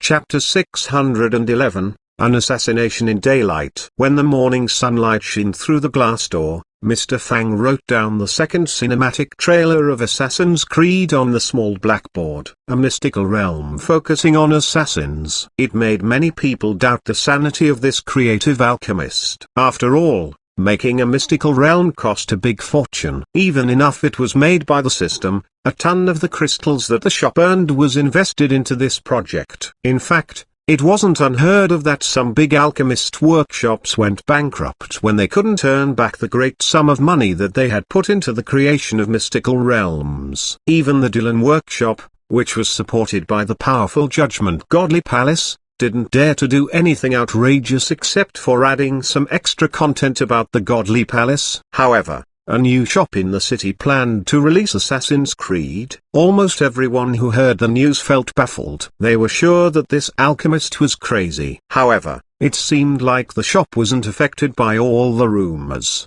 Chapter 611, An Assassination in Daylight. When the morning sunlight shone through the glass door, Mr. Fang wrote down the second cinematic trailer of Assassin's Creed on the small blackboard. A mystical realm focusing on assassins. It made many people doubt the sanity of this creative alchemist. After all, making a mystical realm cost a big fortune. Even enough it was made by the system. A ton of the crystals that the shop earned was invested into this project. In fact, it wasn't unheard of that some big alchemist workshops went bankrupt when they couldn't earn back the great sum of money that they had put into the creation of mystical realms. Even the Dylan workshop, which was supported by the powerful Judgment Godly Palace, didn't dare to do anything outrageous except for adding some extra content about the Godly Palace. However, a new shop in the city planned to release Assassin's Creed. Almost everyone who heard the news felt baffled. They were sure that this alchemist was crazy. However, it seemed like the shop wasn't affected by all the rumors.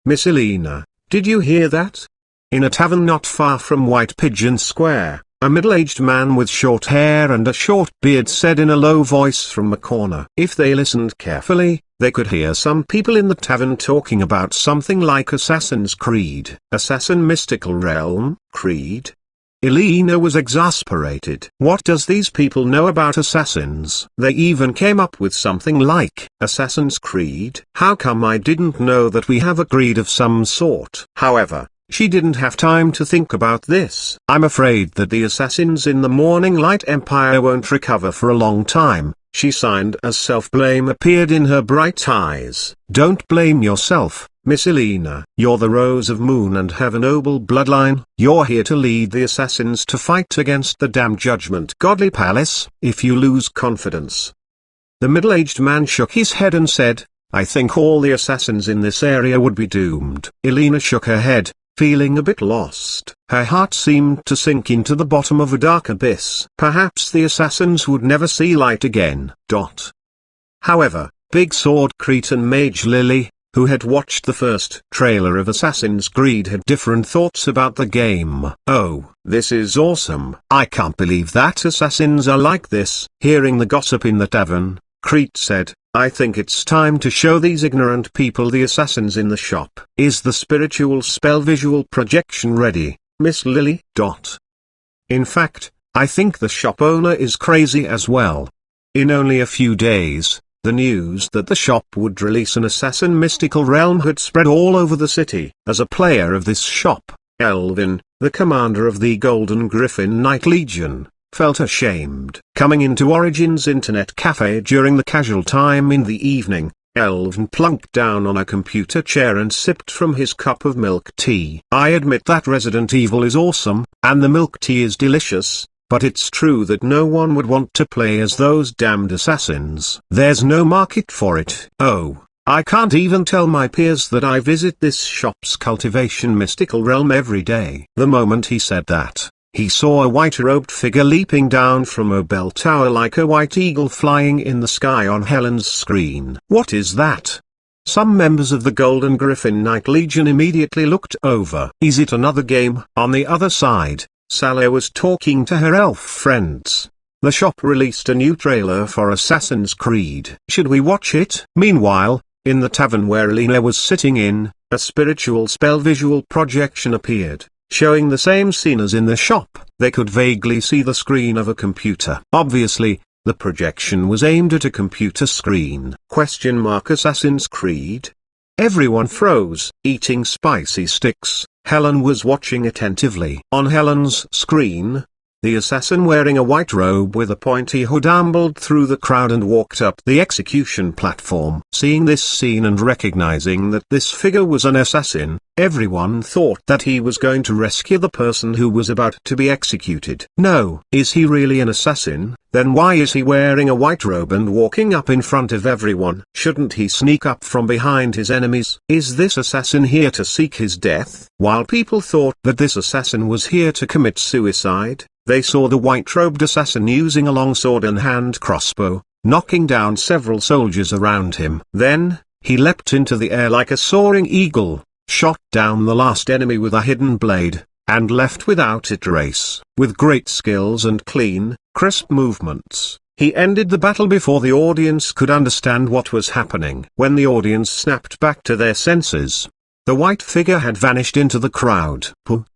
Miss Elena, did you hear that? In a tavern not far from White Pigeon Square, a middle-aged man with short hair and a short beard said in a low voice from the corner. If they listened carefully, they could hear some people in the tavern talking about something like Assassin's Creed. Assassin Mystical Realm, Creed? Elena was exasperated. What does these people know about assassins? They even came up with something like Assassin's Creed. How come I didn't know that we have a creed of some sort? However, she didn't have time to think about this. I'm afraid that the assassins in the Morning Light Empire won't recover for a long time, she signed as self-blame appeared in her bright eyes. Don't blame yourself, Miss Elena. You're the Rose of Moon and have a noble bloodline. You're here to lead the assassins to fight against the damned Judgment Godly Palace. If you lose confidence. The middle-aged man shook his head and said, I think all the assassins in this area would be doomed. Elena shook her head, feeling a bit lost. Her heart seemed to sink into the bottom of a dark abyss. Perhaps the assassins would never see light again. However, Big Sword Cretan Mage Lily, who had watched the first trailer of Assassin's Creed, had different thoughts about the game. Oh, this is awesome. I can't believe that assassins are like this. Hearing the gossip in the tavern, Crete said, I think it's time to show these ignorant people the assassins in the shop. Is the spiritual spell visual projection ready, Miss Lily? In fact, I think the shop owner is crazy as well. In only a few days, the news that the shop would release an Assassin Mystical Realm had spread all over the city. As a player of this shop, Elvin, the commander of the Golden Griffin Knight Legion, felt ashamed. Coming into Origin's internet cafe during the casual time in the evening, Elvin plunked down on a computer chair and sipped from his cup of milk tea. I admit that Resident Evil is awesome, and the milk tea is delicious, but it's true that no one would want to play as those damned assassins. There's no market for it. Oh, I can't even tell my peers that I visit this shop's cultivation mystical realm every day. The moment he said that, he saw a white-robed figure leaping down from a bell tower like a white eagle flying in the sky on Helen's screen. What is that? Some members of the Golden Griffin Knight Legion immediately looked over. Is it another game? On the other side, Sally was talking to her elf friends. The shop released a new trailer for Assassin's Creed. Should we watch it? Meanwhile, in the tavern where Elena was sitting in, a spiritual spell visual projection appeared, showing the same scene as in the shop. They could vaguely see the screen of a computer. Obviously, the projection was aimed at a computer screen. Assassin's Creed? Everyone froze. Eating spicy sticks, Helen was watching attentively. On Helen's screen, the assassin wearing a white robe with a pointy hood ambled through the crowd and walked up the execution platform. Seeing this scene and recognizing that this figure was an assassin, everyone thought that he was going to rescue the person who was about to be executed. No. Is he really an assassin? Then why is he wearing a white robe and walking up in front of everyone? Shouldn't he sneak up from behind his enemies? Is this assassin here to seek his death? While people thought that this assassin was here to commit suicide, they saw the white-robed assassin using a long sword and hand crossbow, knocking down several soldiers around him. Then, he leapt into the air like a soaring eagle, shot down the last enemy with a hidden blade, and left without a trace. With great skills and clean, crisp movements, he ended the battle before the audience could understand what was happening. When the audience snapped back to their senses, the white figure had vanished into the crowd.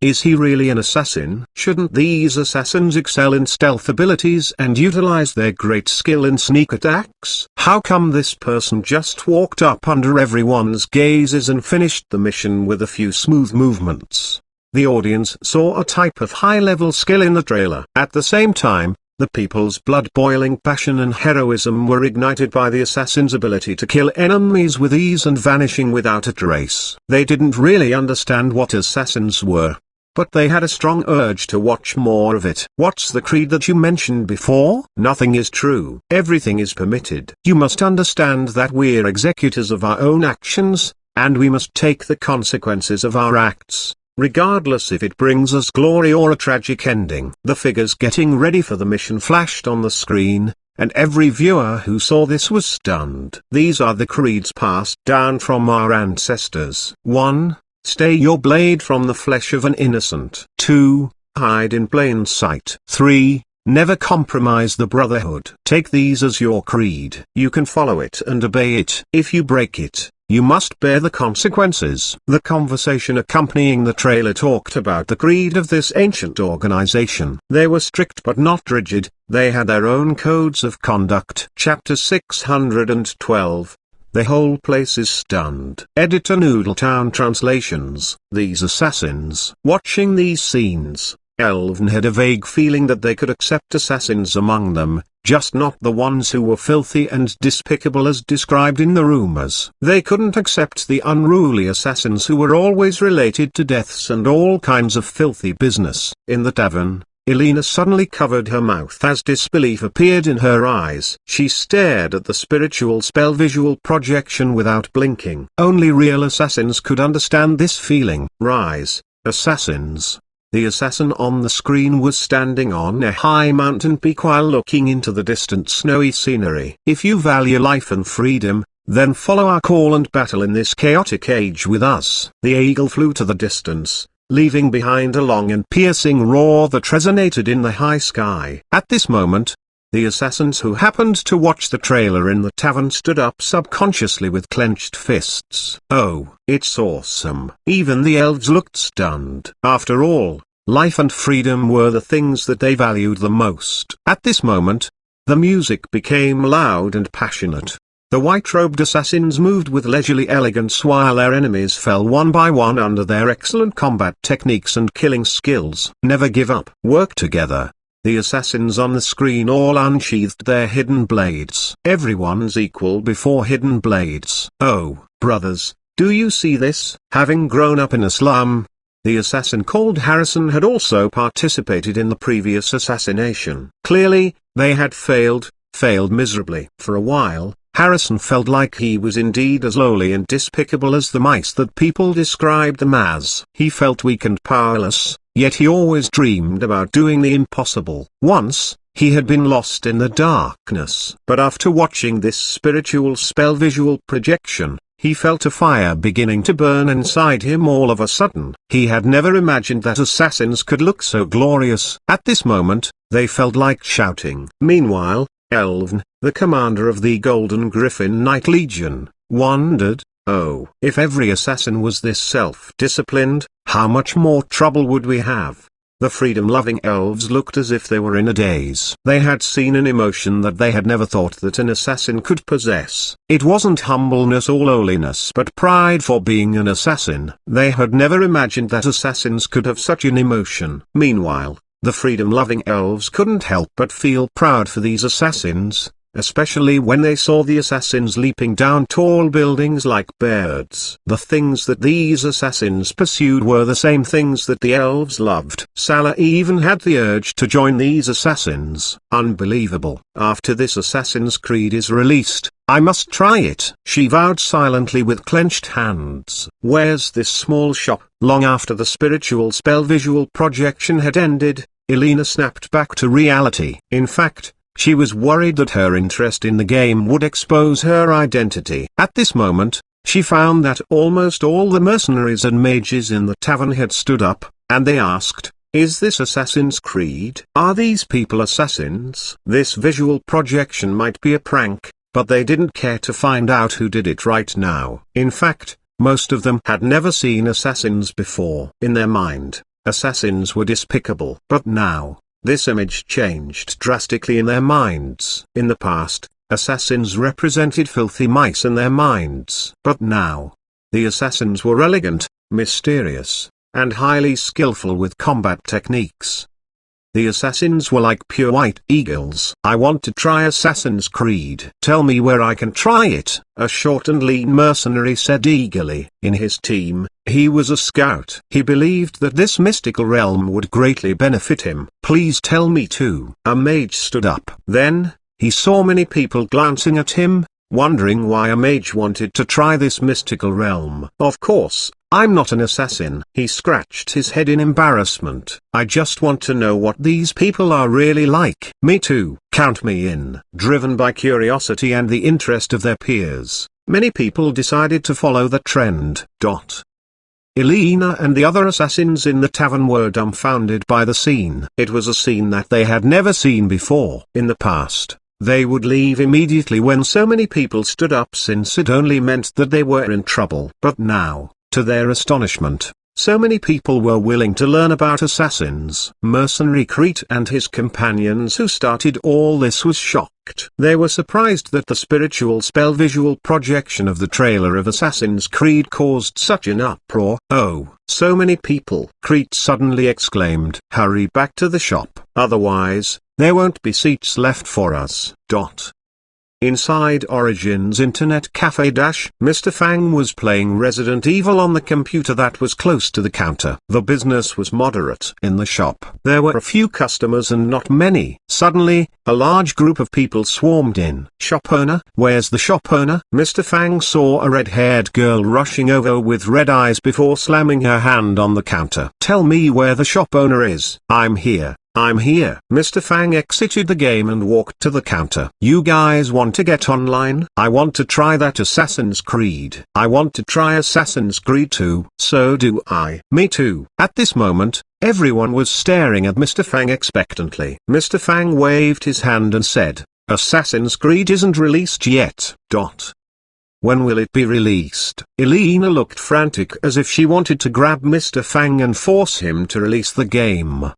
Is he really an assassin? Shouldn't these assassins excel in stealth abilities and utilize their great skill in sneak attacks? How come this person just walked up under everyone's gazes and finished the mission with a few smooth movements? The audience saw a type of high-level skill in the trailer. At the same time, the people's blood-boiling passion and heroism were ignited by the assassin's ability to kill enemies with ease and vanishing without a trace. They didn't really understand what assassins were, but they had a strong urge to watch more of it. What's the creed that you mentioned before? Nothing is true. Everything is permitted. You must understand that we're executors of our own actions, and we must take the consequences of our acts, regardless if it brings us glory or a tragic ending. The figures getting ready for the mission flashed on the screen, and every viewer who saw this was stunned. These are the creeds passed down from our ancestors. 1. Stay your blade from the flesh of an innocent. 2. Hide in plain sight. 3. Never compromise the brotherhood. Take these as your creed. You can follow it and obey it. If you break it, you must bear the consequences. The conversation accompanying the trailer talked about the creed of this ancient organization. They were strict but not rigid, they had their own codes of conduct. Chapter 612. The whole place is stunned. Editor Noodletown Translations. These assassins. Watching these scenes, Elven had a vague feeling that they could accept assassins among them, just not the ones who were filthy and despicable as described in the rumors. They couldn't accept the unruly assassins who were always related to deaths and all kinds of filthy business. In the tavern, Elena suddenly covered her mouth as disbelief appeared in her eyes. She stared at the spiritual spell visual projection without blinking. Only real assassins could understand this feeling. Rise, assassins. The assassin on the screen was standing on a high mountain peak while looking into the distant snowy scenery. If you value life and freedom, then follow our call and battle in this chaotic age with us. The eagle flew to the distance, leaving behind a long and piercing roar that resonated in the high sky. At this moment, the assassins who happened to watch the trailer in the tavern stood up subconsciously with clenched fists. Oh, it's awesome. Even the elves looked stunned. After all, life and freedom were the things that they valued the most. At this moment, the music became loud and passionate. The white-robed assassins moved with leisurely elegance while their enemies fell one by one under their excellent combat techniques and killing skills. Never give up. Work together. The assassins on the screen all unsheathed their hidden blades. Everyone's equal before hidden blades. Oh, brothers, do you see this? Having grown up in a slum, the assassin called Harrison had also participated in the previous assassination. Clearly, they had failed miserably. For a while, Harrison felt like he was indeed as lowly and despicable as the mice that people described them as. He felt weak and powerless, yet he always dreamed about doing the impossible. Once, he had been lost in the darkness. But after watching this spiritual spell visual projection, he felt a fire beginning to burn inside him all of a sudden. He had never imagined that assassins could look so glorious. At this moment, they felt like shouting. Meanwhile, Elven, the commander of the Golden Griffin Knight Legion, wondered, oh, if every assassin was this self-disciplined, how much more trouble would we have? The freedom-loving elves looked as if they were in a daze. They had seen an emotion that they had never thought that an assassin could possess. It wasn't humbleness or lowliness but pride for being an assassin. They had never imagined that assassins could have such an emotion. Meanwhile, the freedom-loving elves couldn't help but feel proud for these assassins, especially when they saw the assassins leaping down tall buildings like birds. The things that these assassins pursued were the same things that the elves loved. Salah even had the urge to join these assassins. Unbelievable. After this Assassin's Creed is released, I must try it, she vowed silently with clenched hands. Where's this small shop? Long after the spiritual spell visual projection had ended, Elena snapped back to reality. In fact, she was worried that her interest in the game would expose her identity. At this moment, she found that almost all the mercenaries and mages in the tavern had stood up, and they asked, "Is this Assassin's Creed? Are these people assassins?" This visual projection might be a prank, but they didn't care to find out who did it right now. In fact, most of them had never seen assassins before. In their mind, assassins were despicable. But now, this image changed drastically in their minds. In the past, assassins represented filthy mice in their minds. But now, the assassins were elegant, mysterious, and highly skillful with combat techniques. The assassins were like pure white eagles. "I want to try Assassin's Creed. Tell me where I can try it," a short and lean mercenary said eagerly. In his team, he was a scout. He believed that this mystical realm would greatly benefit him. "Please tell me too." A mage stood up. Then, he saw many people glancing at him, wondering why a mage wanted to try this mystical realm. "Of course, I'm not an assassin." He scratched his head in embarrassment. "I just want to know what these people are really like." "Me too, count me in." Driven by curiosity and the interest of their peers, many people decided to follow the trend. Elena and the other assassins in the tavern were dumbfounded by the scene. It was a scene that they had never seen before. In the past, they would leave immediately when so many people stood up, since it only meant that they were in trouble. But now, to their astonishment, so many people were willing to learn about assassins. Mercenary Crete and his companions who started all this was shocked. They were surprised that the spiritual spell visual projection of the trailer of Assassin's Creed caused such an uproar. "Oh, so many people!" Crete suddenly exclaimed. "Hurry back to the shop, otherwise, there won't be seats left for us." Inside Origin's internet cafe, Mr. Fang was playing Resident Evil on the computer that was close to the counter. The business was moderate in the shop. There were a few customers and not many. Suddenly, a large group of people swarmed in. "Shop owner? Where's the shop owner?" Mr. Fang saw a red-haired girl rushing over with red eyes before slamming her hand on the counter. "Tell me where the shop owner is." "I'm here. I'm here." Mr. Fang exited the game and walked to the counter. "You guys want to get online? I want to try that Assassin's Creed." "I want to try Assassin's Creed too." "So do I." "Me too." At this moment, everyone was staring at Mr. Fang expectantly. Mr. Fang waved his hand and said, "Assassin's Creed isn't released yet. When will it be released?" Elena looked frantic as if she wanted to grab Mr. Fang and force him to release the game.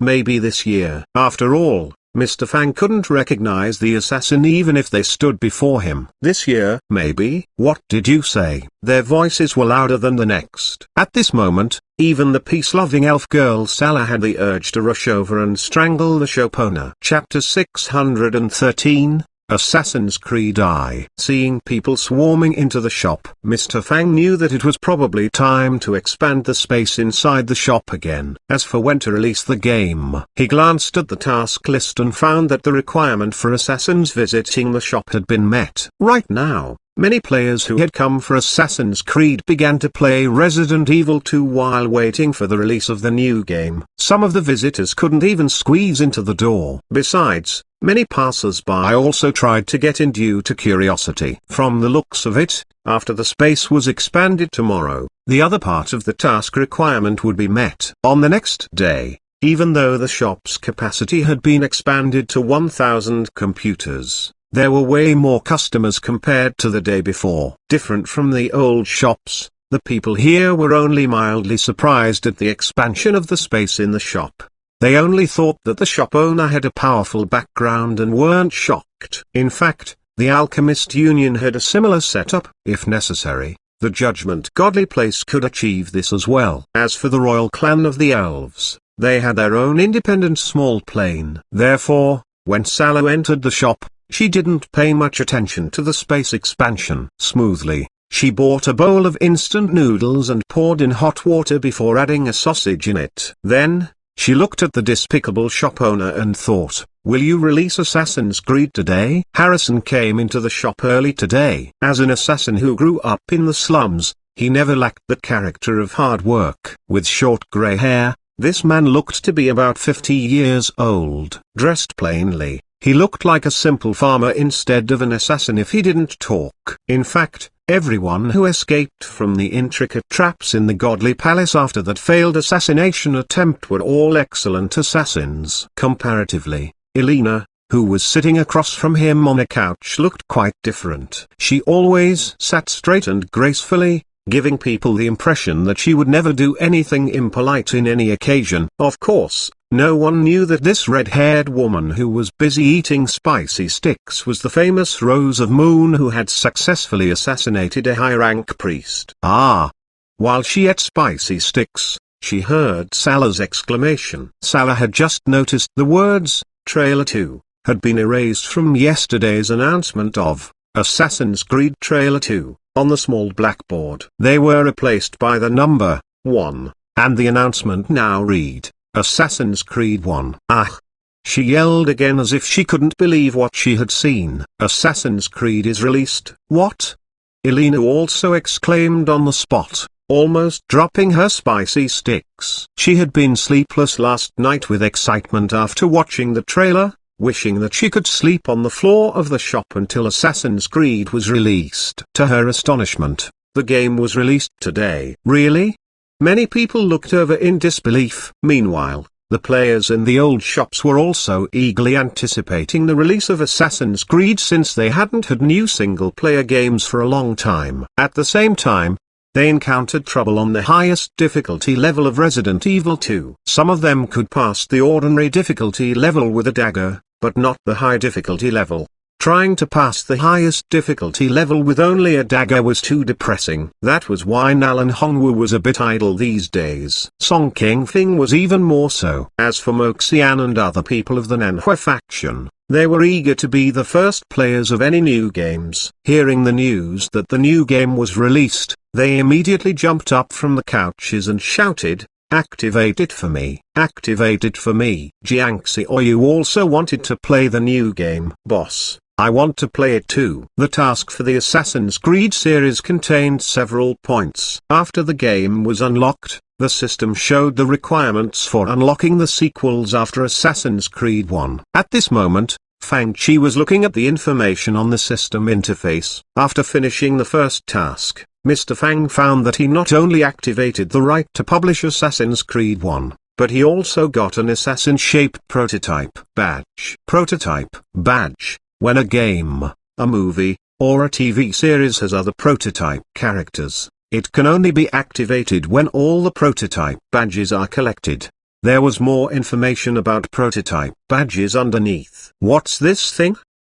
Maybe this year. After all, Mr. Fang couldn't recognize the assassin even if they stood before him. "This year, maybe." "What did you say?" Their voices were louder than the next. At this moment, even the peace-loving elf girl Salah had the urge to rush over and strangle the shop owner. Chapter 613, Assassin's Creed I. Seeing people swarming into the shop, Mr. Fang knew that it was probably time to expand the space inside the shop again. As for when to release the game, he glanced at the task list and found that the requirement for assassins visiting the shop had been met. Right now, many players who had come for Assassin's Creed began to play Resident Evil 2 while waiting for the release of the new game. Some of the visitors couldn't even squeeze into the door. Besides, many passers-by also tried to get in due to curiosity. From the looks of it, after the space was expanded tomorrow, the other part of the task requirement would be met. On the next day, even though the shop's capacity had been expanded to 1,000 computers, there were way more customers compared to the day before. Different from the old shops, the people here were only mildly surprised at the expansion of the space in the shop. They only thought that the shop owner had a powerful background and weren't shocked. In fact, the Alchemist Union had a similar setup. If necessary, the Judgment Godly Place could achieve this as well. As for the royal clan of the elves, they had their own independent small plane. Therefore, when Salah entered the shop, she didn't pay much attention to the space expansion. Smoothly, she bought a bowl of instant noodles and poured in hot water before adding a sausage in it. Then, she looked at the despicable shop owner and thought, "Will you release Assassin's Creed today?" Harrison came into the shop early today. As an assassin who grew up in the slums, he never lacked the character of hard work. With short grey hair, this man looked to be about 50 years old. Dressed plainly, he looked like a simple farmer instead of an assassin if he didn't talk. In fact, Everyone who escaped from the intricate traps in the Godly Palace after that failed assassination attempt were all excellent assassins. Comparatively, Elena, who was sitting across from him on a couch, looked quite different. She always sat straight and gracefully, giving people the impression that she would never do anything impolite in any occasion. Of course, no one knew that this red-haired woman who was busy eating spicy sticks was the famous Rose of Moon who had successfully assassinated a high-rank priest. Ah! While she ate spicy sticks, she heard Salah's exclamation. Salah had just noticed the words, Trailer 2, had been erased from yesterday's announcement of Assassin's Creed Trailer 2, on the small blackboard. They were replaced by the number 1, and the announcement now read, Assassin's Creed 1. Ah! She yelled again as if she couldn't believe what she had seen. Assassin's Creed is released. What? Elena also exclaimed on the spot, almost dropping her spicy sticks. She had been sleepless last night with excitement after watching the trailer, wishing that she could sleep on the floor of the shop until Assassin's Creed was released. To her astonishment, the game was released today. Really? Many people looked over in disbelief. Meanwhile, the players in the old shops were also eagerly anticipating the release of Assassin's Creed since they hadn't had new single-player games for a long time. At the same time, they encountered trouble on the highest difficulty level of Resident Evil 2. Some of them could pass the ordinary difficulty level with a dagger, but not the high difficulty level. Trying to pass the highest difficulty level with only a dagger was too depressing. That was why Nalan Hongwu was a bit idle these days. Song Kingfing was even more so. As for Moxian and other people of the Nanhua faction, they were eager to be the first players of any new games. Hearing the news that the new game was released, they immediately jumped up from the couches and shouted, Activate it for me. Activate it for me. Jiangxi, or you also wanted to play the new game? Boss, I want to play it too. The task for the Assassin's Creed series contained several points. After the game was unlocked, the system showed the requirements for unlocking the sequels after Assassin's Creed 1. At this moment, Fang Chi was looking at the information on the system interface. After finishing the first task, Mr. Fang found that he not only activated the right to publish Assassin's Creed 1, but he also got an assassin-shaped prototype badge. Prototype badge. When a game, a movie, or a TV series has other prototype characters, it can only be activated when all the prototype badges are collected. There was more information about prototype badges underneath. What's this thing?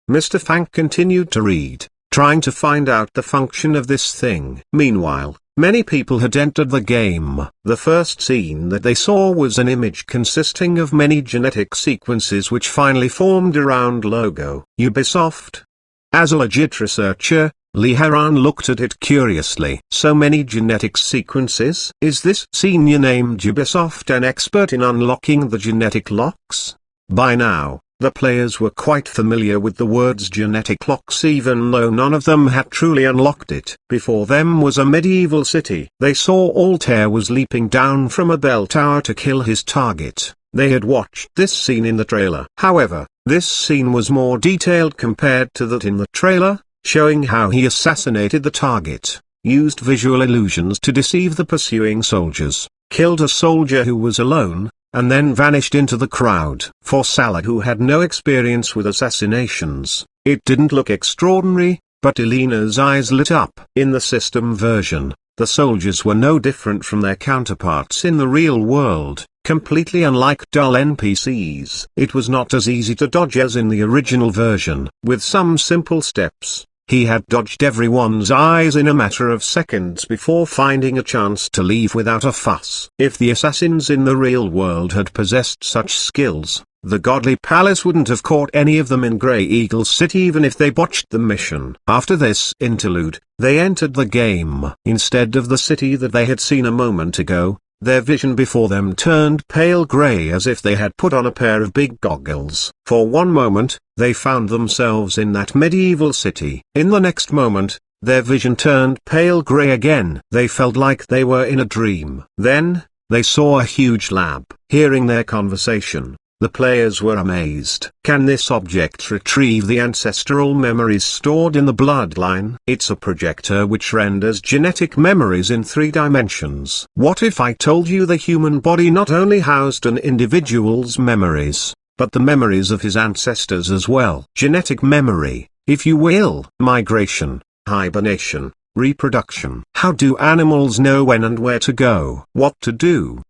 Mr. Fang continued to read, trying to find out the function of this thing. Meanwhile, many people had entered the game. The first scene that they saw was an image consisting of many genetic sequences which finally formed a round logo. Ubisoft? As a legit researcher, Li Haran looked at it curiously. So many genetic sequences? Is this senior named Ubisoft an expert in unlocking the genetic locks? By now, the players were quite familiar with the words genetic locks even though none of them had truly unlocked it. Before them was a medieval city. They saw Altair was leaping down from a bell tower to kill his target. They had watched this scene in the trailer. However, this scene was more detailed compared to that in the trailer, showing how he assassinated the target, used visual illusions to deceive the pursuing soldiers, killed a soldier who was alone, and then vanished into the crowd. For Salah, who had no experience with assassinations, it didn't look extraordinary, but Elena's eyes lit up. In the system version, the soldiers were no different from their counterparts in the real world, completely unlike dull NPCs. It was not as easy to dodge as in the original version. With some simple steps, he had dodged everyone's eyes in a matter of seconds before finding a chance to leave without a fuss. If the assassins in the real world had possessed such skills, the Godly Palace wouldn't have caught any of them in Grey Eagle City even if they botched the mission. After this interlude, they entered the game. Instead of the city that they had seen a moment ago, their vision before them turned pale grey as if they had put on a pair of big goggles. For one moment, they found themselves in that medieval city. In the next moment, their vision turned pale grey again. They felt like they were in a dream. Then, they saw a huge lab. Hearing their conversation, The players were amazed. Can this object retrieve the ancestral memories stored in the bloodline? It's a projector which renders genetic memories in 3 dimensions. What if I told you the human body not only housed an individual's memories, but the memories of his ancestors as well? Genetic memory, if you will. Migration, hibernation, reproduction. How do animals know when and where to go? What to do?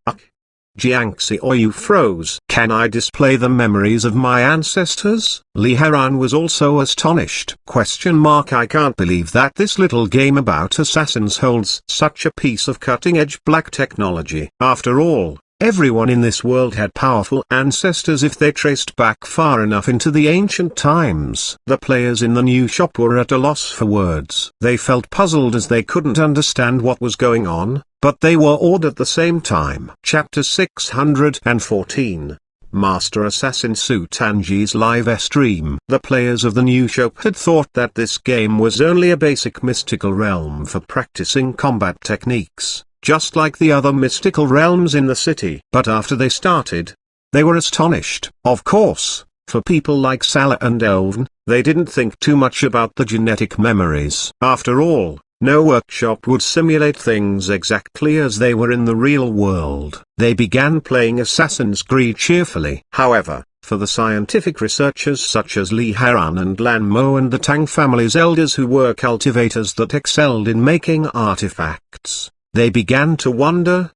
Jiangxi, or you froze. Can I display the memories of my ancestors? Li Haran was also astonished. I can't believe that this little game about assassins holds such a piece of cutting-edge black technology. After all, everyone in this world had powerful ancestors if they traced back far enough into the ancient times. The players in the new shop were at a loss for words. They felt puzzled as they couldn't understand what was going on, but they were awed at the same time. Chapter 614. Master Assassin Xuanhuan's live stream. The players of the new shop had thought that this game was only a basic mystical realm for practicing combat techniques, just like the other mystical realms in the city. But after they started, they were astonished. Of course, for people like Salah and Elvin, they didn't think too much about the genetic memories. After all, no workshop would simulate things exactly as they were in the real world. They began playing Assassin's Creed cheerfully. However, for the scientific researchers such as Li Haran and Lan Mo and the Tang family's elders who were cultivators that excelled in making artifacts, they began to wonder,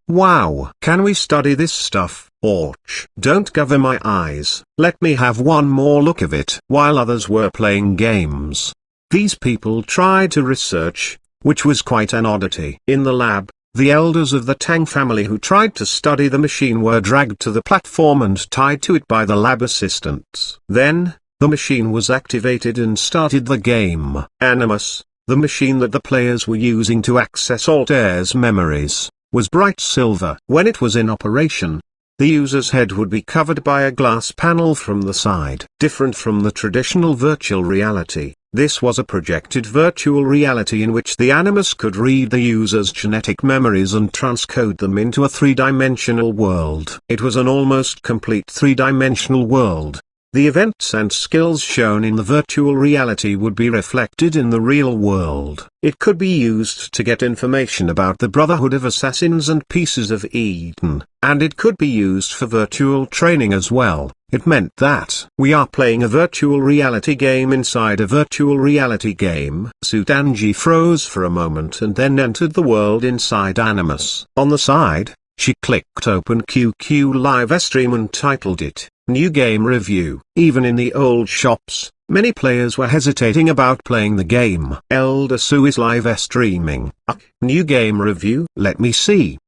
wow, can we study this stuff? Ouch. Don't cover my eyes. Let me have one more look of it. While others were playing games, these people tried to research, which was quite an oddity. In the lab, the elders of the Tang family who tried to study the machine were dragged to the platform and tied to it by the lab assistants. Then, the machine was activated and started the game. Animus, the machine that the players were using to access Altair's memories, was bright silver. When it was in operation, the user's head would be covered by a glass panel from the side. Different from the traditional virtual reality, this was a projected virtual reality in which the Animus could read the user's genetic memories and transcode them into a 3-dimensional world. It was an almost complete 3-dimensional world. The events and skills shown in the virtual reality would be reflected in the real world. It could be used to get information about the Brotherhood of Assassins and Pieces of Eden, and it could be used for virtual training as well. It meant that we are playing a virtual reality game inside a virtual reality game. Xuanhuan froze for a moment and then entered the world inside Animus. On the side, she clicked open QQ live stream and titled it, New Game Review. Even in the old shops, many players were hesitating about playing the game. Elder Su is live streaming. New Game Review? Let me see.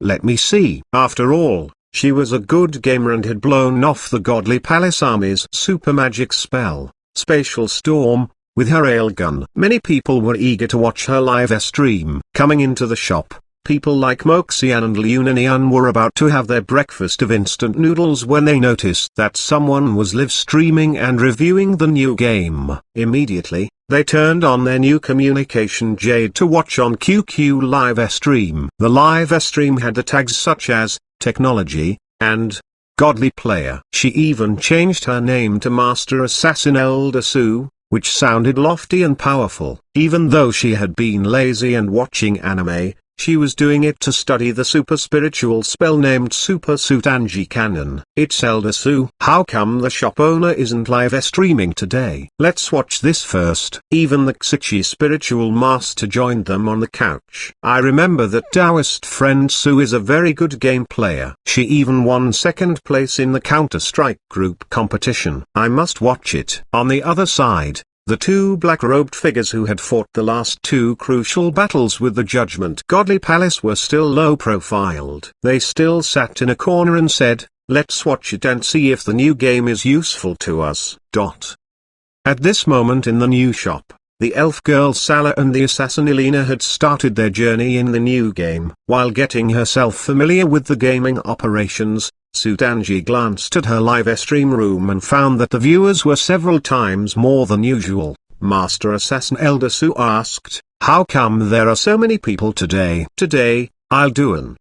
After all, she was a good gamer and had blown off the Godly Palace Army's super magic spell, Spatial Storm, with her railgun. Many people were eager to watch her live stream. Coming into the shop, people like Moxian and Lunanian were about to have their breakfast of instant noodles when they noticed that someone was live streaming and reviewing the new game. Immediately, they turned on their new communication Jade to watch on QQ live stream. The live stream had the tags such as Technology and Godly Player. She even changed her name to Master Assassin Elder Su, which sounded lofty and powerful. Even though she had been lazy and watching anime, she was doing it to study the super spiritual spell named Super Xuanhuan Canon. It's Elder Su. How come the shop owner isn't live streaming today? Let's watch this first. Even the Xichi spiritual master joined them on the couch. I remember that Taoist friend Su is a very good game player. She even won second place in the Counter-Strike group competition. I must watch it. On the other side, the two black-robed figures who had fought the last 2 crucial battles with the Judgment Godly Palace were still low-profiled. They still sat in a corner and said, let's watch it and see if the new game is useful to us. At this moment in the new shop, the elf girl Salah and the assassin Elena had started their journey in the new game. While getting herself familiar with the gaming operations, Xuanhuan glanced at her live stream room and found that the viewers were several times more than usual. Master Assassin Elder Su asked, how come there are so many people today? Today, I'll do an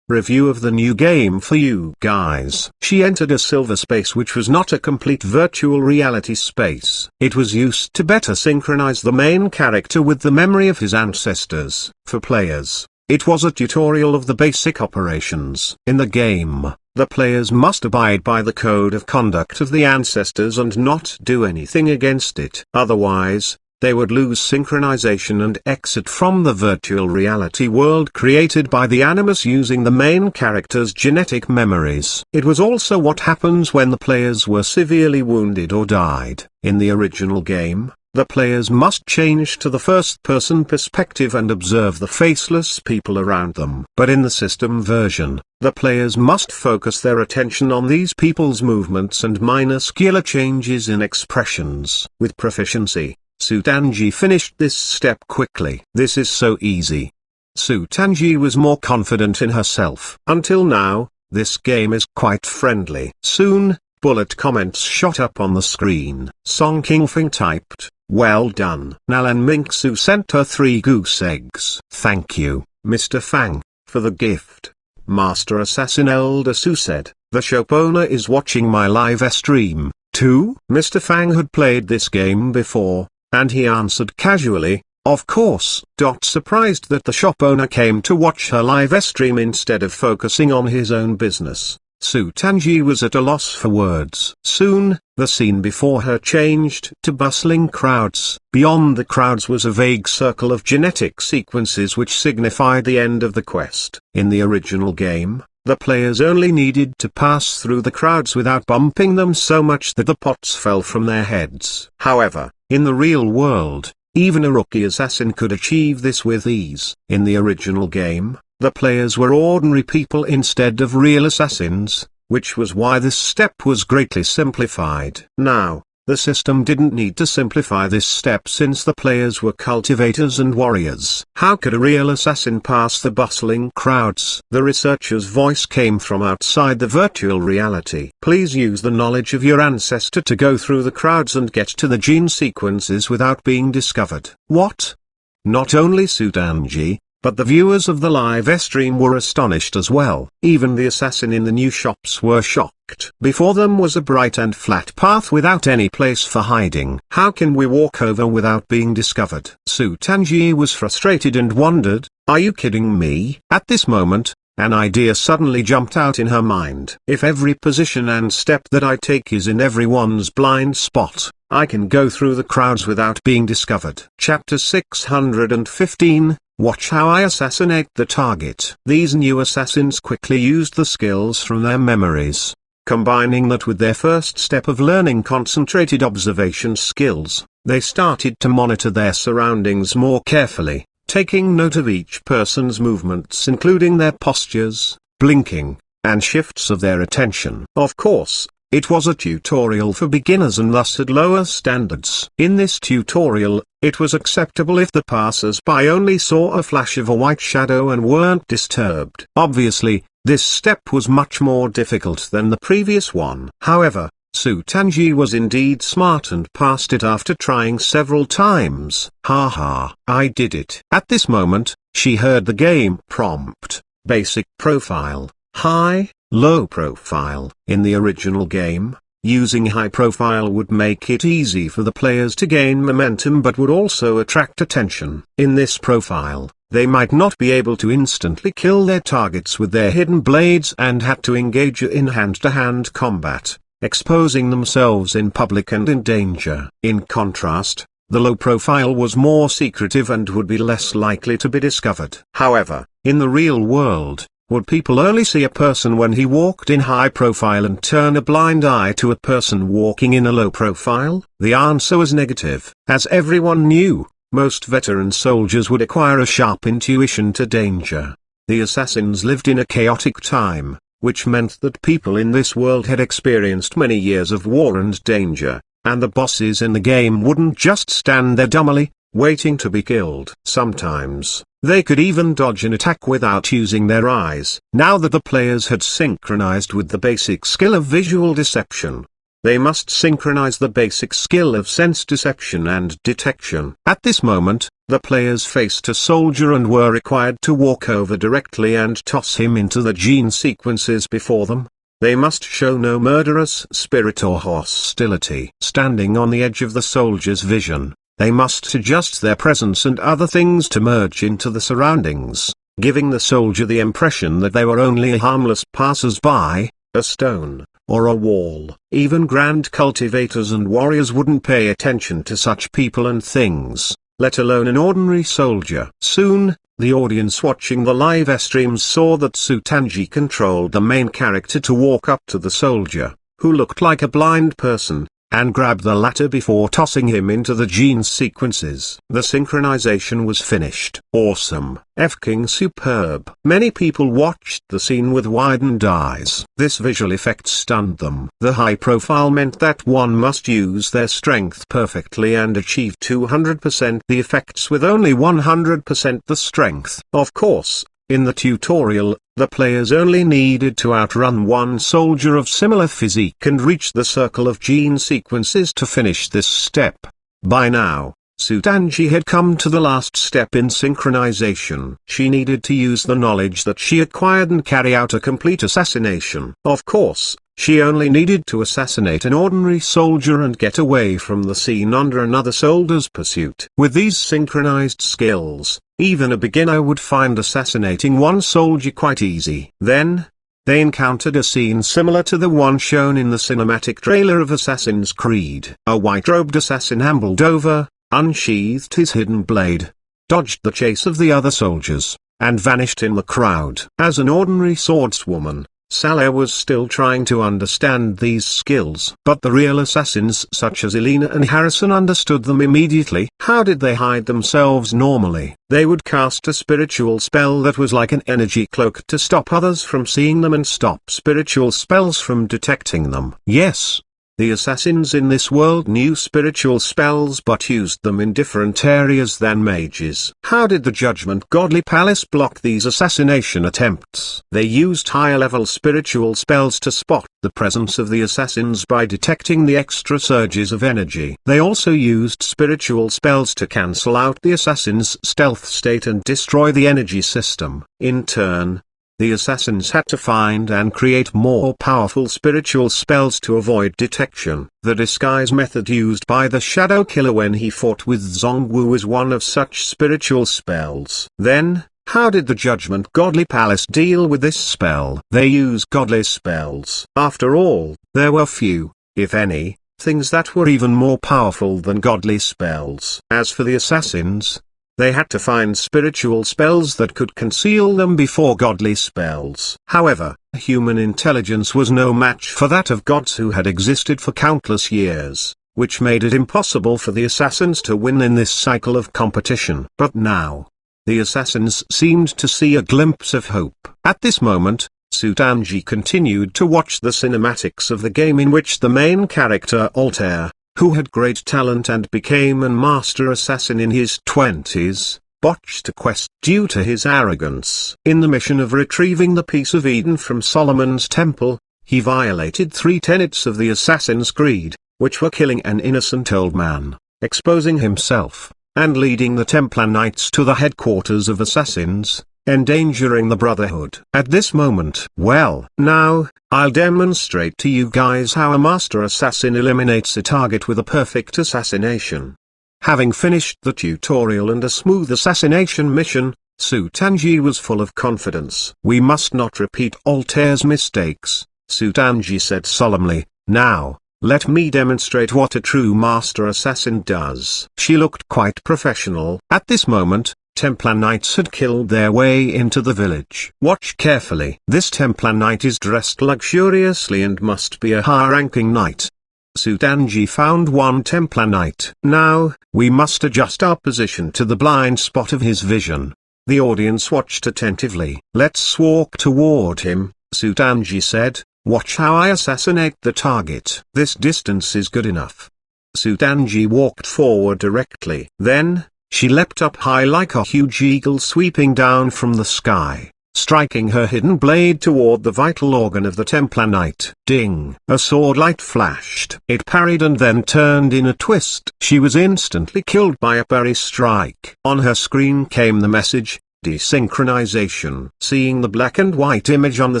review of the new game for you guys. She entered a silver space which was not a complete virtual reality space. It was used to better synchronize the main character with the memory of his ancestors. For players, it was a tutorial of the basic operations. In the game, the players must abide by the code of conduct of the ancestors and not do anything against it. Otherwise, they would lose synchronization and exit from the virtual reality world created by the animus using the main character's genetic memories. It was also what happens when the players were severely wounded or died. In the original game, the players must change to the first-person perspective and observe the faceless people around them. But in the system version, the players must focus their attention on these people's movements and minuscule changes in expressions. With proficiency, Xuanhuan finished this step quickly. This is so easy. Xuanhuan was more confident in herself. Until now, this game is quite friendly. Soon, bullet comments shot up on the screen. Song Kingfing typed, "Well done." Nalan Minksu sent her 3 goose eggs. "Thank you, Mr. Fang, for the gift." Master Assassin Elder Su said, "The shop owner is watching my live stream, too." Mr. Fang had played this game before, and he answered casually, "Of course." Surprised that the shop owner came to watch her live stream instead of focusing on his own business, Xuanhuan was at a loss for words. Soon, the scene before her changed to bustling crowds. Beyond the crowds was a vague circle of genetic sequences which signified the end of the quest. In the original game, the players only needed to pass through the crowds without bumping them so much that the pots fell from their heads. However, in the real world, even a rookie assassin could achieve this with ease. In the original game, the players were ordinary people instead of real assassins, which was why this step was greatly simplified. Now, the system didn't need to simplify this step since the players were cultivators and warriors. How could a real assassin pass the bustling crowds? The researcher's voice came from outside the virtual reality. "Please use the knowledge of your ancestor to go through the crowds and get to the gene sequences without being discovered." What? Not only Xuanhuan, but the viewers of the live stream were astonished as well. Even the assassin in the new shops were shocked. Before them was a bright and flat path without any place for hiding. How can we walk over without being discovered? Xuanhuan was frustrated and wondered, "Are you kidding me?" At this moment, an idea suddenly jumped out in her mind. If every position and step that I take is in everyone's blind spot, I can go through the crowds without being discovered. Chapter 615, Watch How I Assassinate the Target. These new assassins quickly used the skills from their memories. Combining that with their first step of learning concentrated observation skills, they started to monitor their surroundings more carefully, taking note of each person's movements including their postures, blinking, and shifts of their attention. Of course, it was a tutorial for beginners and thus had lower standards. In this tutorial, it was acceptable if the passers-by only saw a flash of a white shadow and weren't disturbed. Obviously, this step was much more difficult than the previous one. However, Xuanhuan was indeed smart and passed it after trying several times. Haha, I did it. At this moment, she heard the game prompt, basic profile, high, low profile. In the original game, using high profile would make it easy for the players to gain momentum but would also attract attention. In this profile, they might not be able to instantly kill their targets with their hidden blades and had to engage in hand-to-hand combat, exposing themselves in public and in danger. In contrast, the low profile was more secretive and would be less likely to be discovered. However, in the real world, would people only see a person when he walked in high profile and turn a blind eye to a person walking in a low profile? The answer was negative. As everyone knew, most veteran soldiers would acquire a sharp intuition to danger. The assassins lived in a chaotic time, which meant that people in this world had experienced many years of war and danger, and the bosses in the game wouldn't just stand there dumbly, waiting to be killed. Sometimes, they could even dodge an attack without using their eyes. Now that the players had synchronized with the basic skill of visual deception, They must synchronize the basic skill of sense deception and detection. At this moment, the players faced a soldier and were required to walk over directly and toss him into the gene sequences before them. They must show no murderous spirit or hostility. Standing on the edge of the soldier's vision, they must adjust their presence and other things to merge into the surroundings, giving the soldier the impression that they were only harmless passers-by, a stone, or a wall. Even grand cultivators and warriors wouldn't pay attention to such people and things, let alone an ordinary soldier. Soon, the audience watching the live streams saw that Xuanhuan controlled the main character to walk up to the soldier, who looked like a blind person, and grab the latter before tossing him into the gene sequences. The synchronization was finished. Awesome. F-king superb. Many people watched the scene with widened eyes. This visual effect stunned them. The high profile meant that one must use their strength perfectly and achieve 200% the effects with only 100% the strength. Of course, in the tutorial, the players only needed to outrun one soldier of similar physique and reach the circle of gene sequences to finish this step. By now, Xuanhuan had come to the last step in synchronization. She needed to use the knowledge that she acquired and carry out a complete assassination. Of course, she only needed to assassinate an ordinary soldier and get away from the scene under another soldier's pursuit. With these synchronized skills, even a beginner would find assassinating one soldier quite easy. Then, they encountered a scene similar to the one shown in the cinematic trailer of Assassin's Creed. A white-robed assassin ambled over, unsheathed his hidden blade, dodged the chase of the other soldiers, and vanished in the crowd. As an ordinary swordswoman, Salah was still trying to understand these skills. But the real assassins such as Elena and Harrison understood them immediately. How did they hide themselves normally? They would cast a spiritual spell that was like an energy cloak to stop others from seeing them and stop spiritual spells from detecting them. Yes, the assassins in this world knew spiritual spells but used them in different areas than mages. How did the Judgment Godly Palace block these assassination attempts? They used higher-level spiritual spells to spot the presence of the assassins by detecting the extra surges of energy. They also used spiritual spells to cancel out the assassin's stealth state and destroy the energy system. In turn, the assassins had to find and create more powerful spiritual spells to avoid detection. The disguise method used by the Shadow Killer when he fought with Zongwu was one of such spiritual spells. Then, how did the Judgment Godly Palace deal with this spell? They used godly spells. After all, there were few, if any, things that were even more powerful than godly spells. As for the assassins, they had to find spiritual spells that could conceal them before godly spells. However, human intelligence was no match for that of gods who had existed for countless years, which made it impossible for the assassins to win in this cycle of competition. But now, the assassins seemed to see a glimpse of hope. At this moment, Xuanhuan continued to watch the cinematics of the game in which the main character Altair, who had great talent and became a master assassin in his 20s, botched a quest due to his arrogance. In the mission of retrieving the Piece of Eden from Solomon's temple, he violated 3 tenets of the Assassin's Creed, which were killing an innocent old man, exposing himself, and leading the Templar Knights to the headquarters of assassins, endangering the Brotherhood. At this moment, well, now, I'll demonstrate to you guys how a master assassin eliminates a target with a perfect assassination. Having finished the tutorial and a smooth assassination mission, Xuanhuan was full of confidence. We must not repeat Altair's mistakes, Xuanhuan said solemnly. Now, let me demonstrate what a true master assassin does. She looked quite professional. At this moment, Templar Knights had killed their way into the village. Watch carefully. This Templar Knight is dressed luxuriously and must be a high-ranking knight. Xuanhuan found one Templar Knight. Now, we must adjust our position to the blind spot of his vision. The audience watched attentively. Let's walk toward him, Xuanhuan said. Watch how I assassinate the target. This distance is good enough. Xuanhuan walked forward directly. Then, she leapt up high like a huge eagle sweeping down from the sky. striking her hidden blade toward the vital organ of the Templar Knight. Ding! A sword light flashed. It parried and then turned in a twist. She was instantly killed by a parry strike. On her screen came the message, desynchronization. Seeing the black and white image on the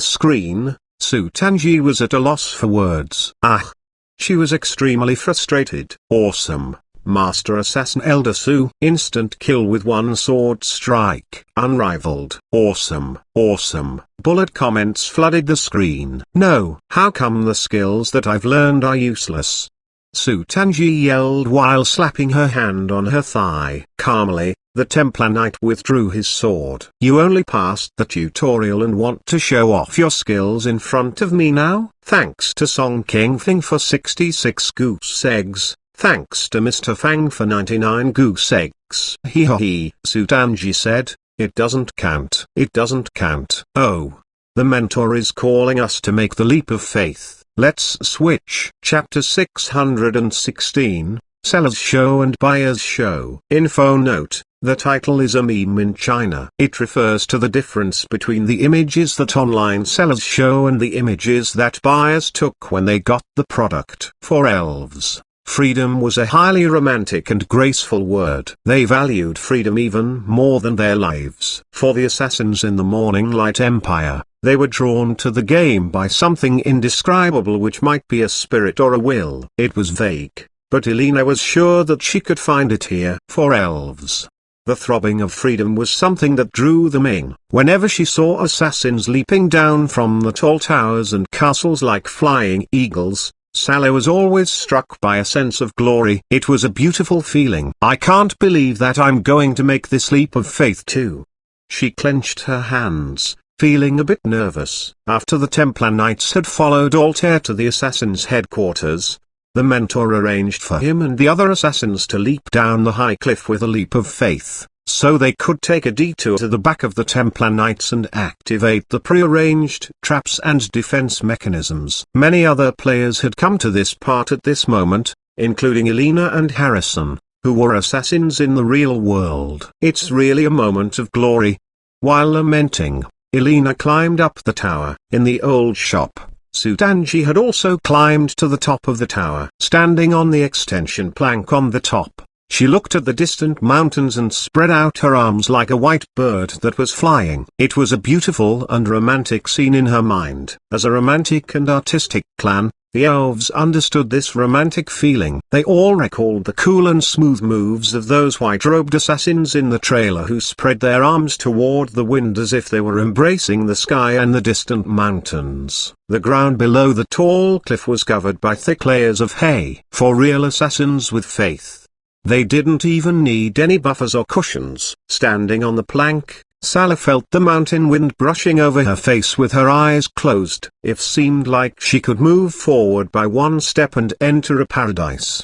screen, Su Tanji was at a loss for words. Ah! She was extremely frustrated. Awesome. Master Assassin Elder Su. Instant kill with one sword strike. Unrivaled. Awesome. Awesome. Bullet comments flooded the screen. No. How come the skills that I've learned are useless? Su Tanji yelled while slapping her hand on her thigh. Calmly, the Templar Knight withdrew his sword. You only passed the tutorial and want to show off your skills in front of me now? Thanks to Song King Fing for 66 goose eggs. Thanks to Mr. Fang for 99 goose eggs. Hee. Su Tanji said, it doesn't count. It doesn't count. Oh. The mentor is calling us to make the leap of faith. Let's switch. Chapter 616, Seller's Show and Buyer's Show. Info note, the title is a meme in China. It refers to the difference between the images that online sellers show and the images that buyers took when they got the product. For elves, freedom was a highly romantic and graceful word. They valued freedom even more than their lives. For the assassins in the Morning Light Empire, they were drawn to the game by something indescribable which might be a spirit or a will. It was vague, but Elena was sure that she could find it here. For elves, the throbbing of freedom was something that drew them in. Whenever she saw assassins leaping down from the tall towers and castles like flying eagles, Sally was always struck by a sense of glory. It was a beautiful feeling. I can't believe that I'm going to make this leap of faith too. She clenched her hands, feeling a bit nervous. After the Templar Knights had followed Altair to the assassin's headquarters, the mentor arranged for him and the other assassins to leap down the high cliff with a leap of faith, so they could take a detour to the back of the Templar Knights and activate the pre-arranged traps and defense mechanisms. Many other players had come to this part at this moment, including Elena and Harrison, who were assassins in the real world. It's really a moment of glory. While lamenting, Elena climbed up the tower. In the old shop, Su Tanji had also climbed to the top of the tower. Standing on the extension plank on the top, she looked at the distant mountains and spread out her arms like a white bird that was flying. It was a beautiful and romantic scene in her mind. As a romantic and artistic clan, the elves understood this romantic feeling. They all recalled the cool and smooth moves of those white-robed assassins in the trailer who spread their arms toward the wind as if they were embracing the sky and the distant mountains. The ground below the tall cliff was covered by thick layers of hay. For real assassins with faith, they didn't even need any buffers or cushions. Standing on the plank, Sally felt the mountain wind brushing over her face with her eyes closed. It seemed like she could move forward by one step and enter a paradise.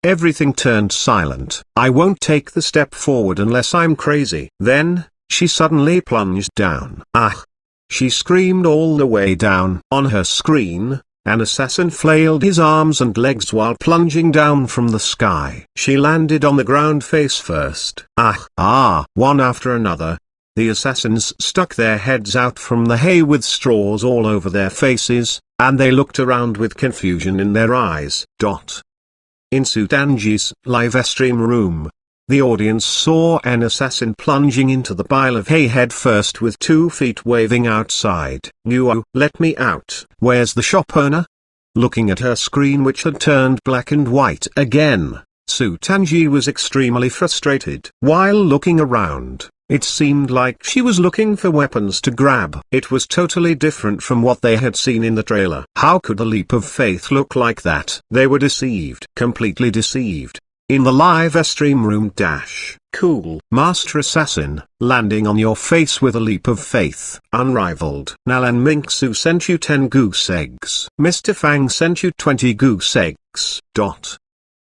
Everything turned silent. I won't take the step forward unless I'm crazy. Then, she suddenly plunged down. Ah! She screamed all the way down. On her screen, an assassin flailed his arms and legs while plunging down from the sky. She landed on the ground face first. One after another, the assassins stuck their heads out from the hay with straws all over their faces, and they looked around with confusion in their eyes. In Su Tanji's live-stream room, the audience saw an assassin plunging into the pile of hay head first with 2 feet waving outside. Let me out. Where's the shop owner? Looking at her screen which had turned black and white again, Su Tanji was extremely frustrated. While looking around, it seemed like she was looking for weapons to grab. It was totally different from what they had seen in the trailer. How could the leap of faith look like that? They were deceived. Completely deceived. In the live stream room cool. Master Assassin, landing on your face with a leap of faith. Unrivaled. Nalan Minksu sent you 10 goose eggs. Mr. Fang sent you 20 goose eggs.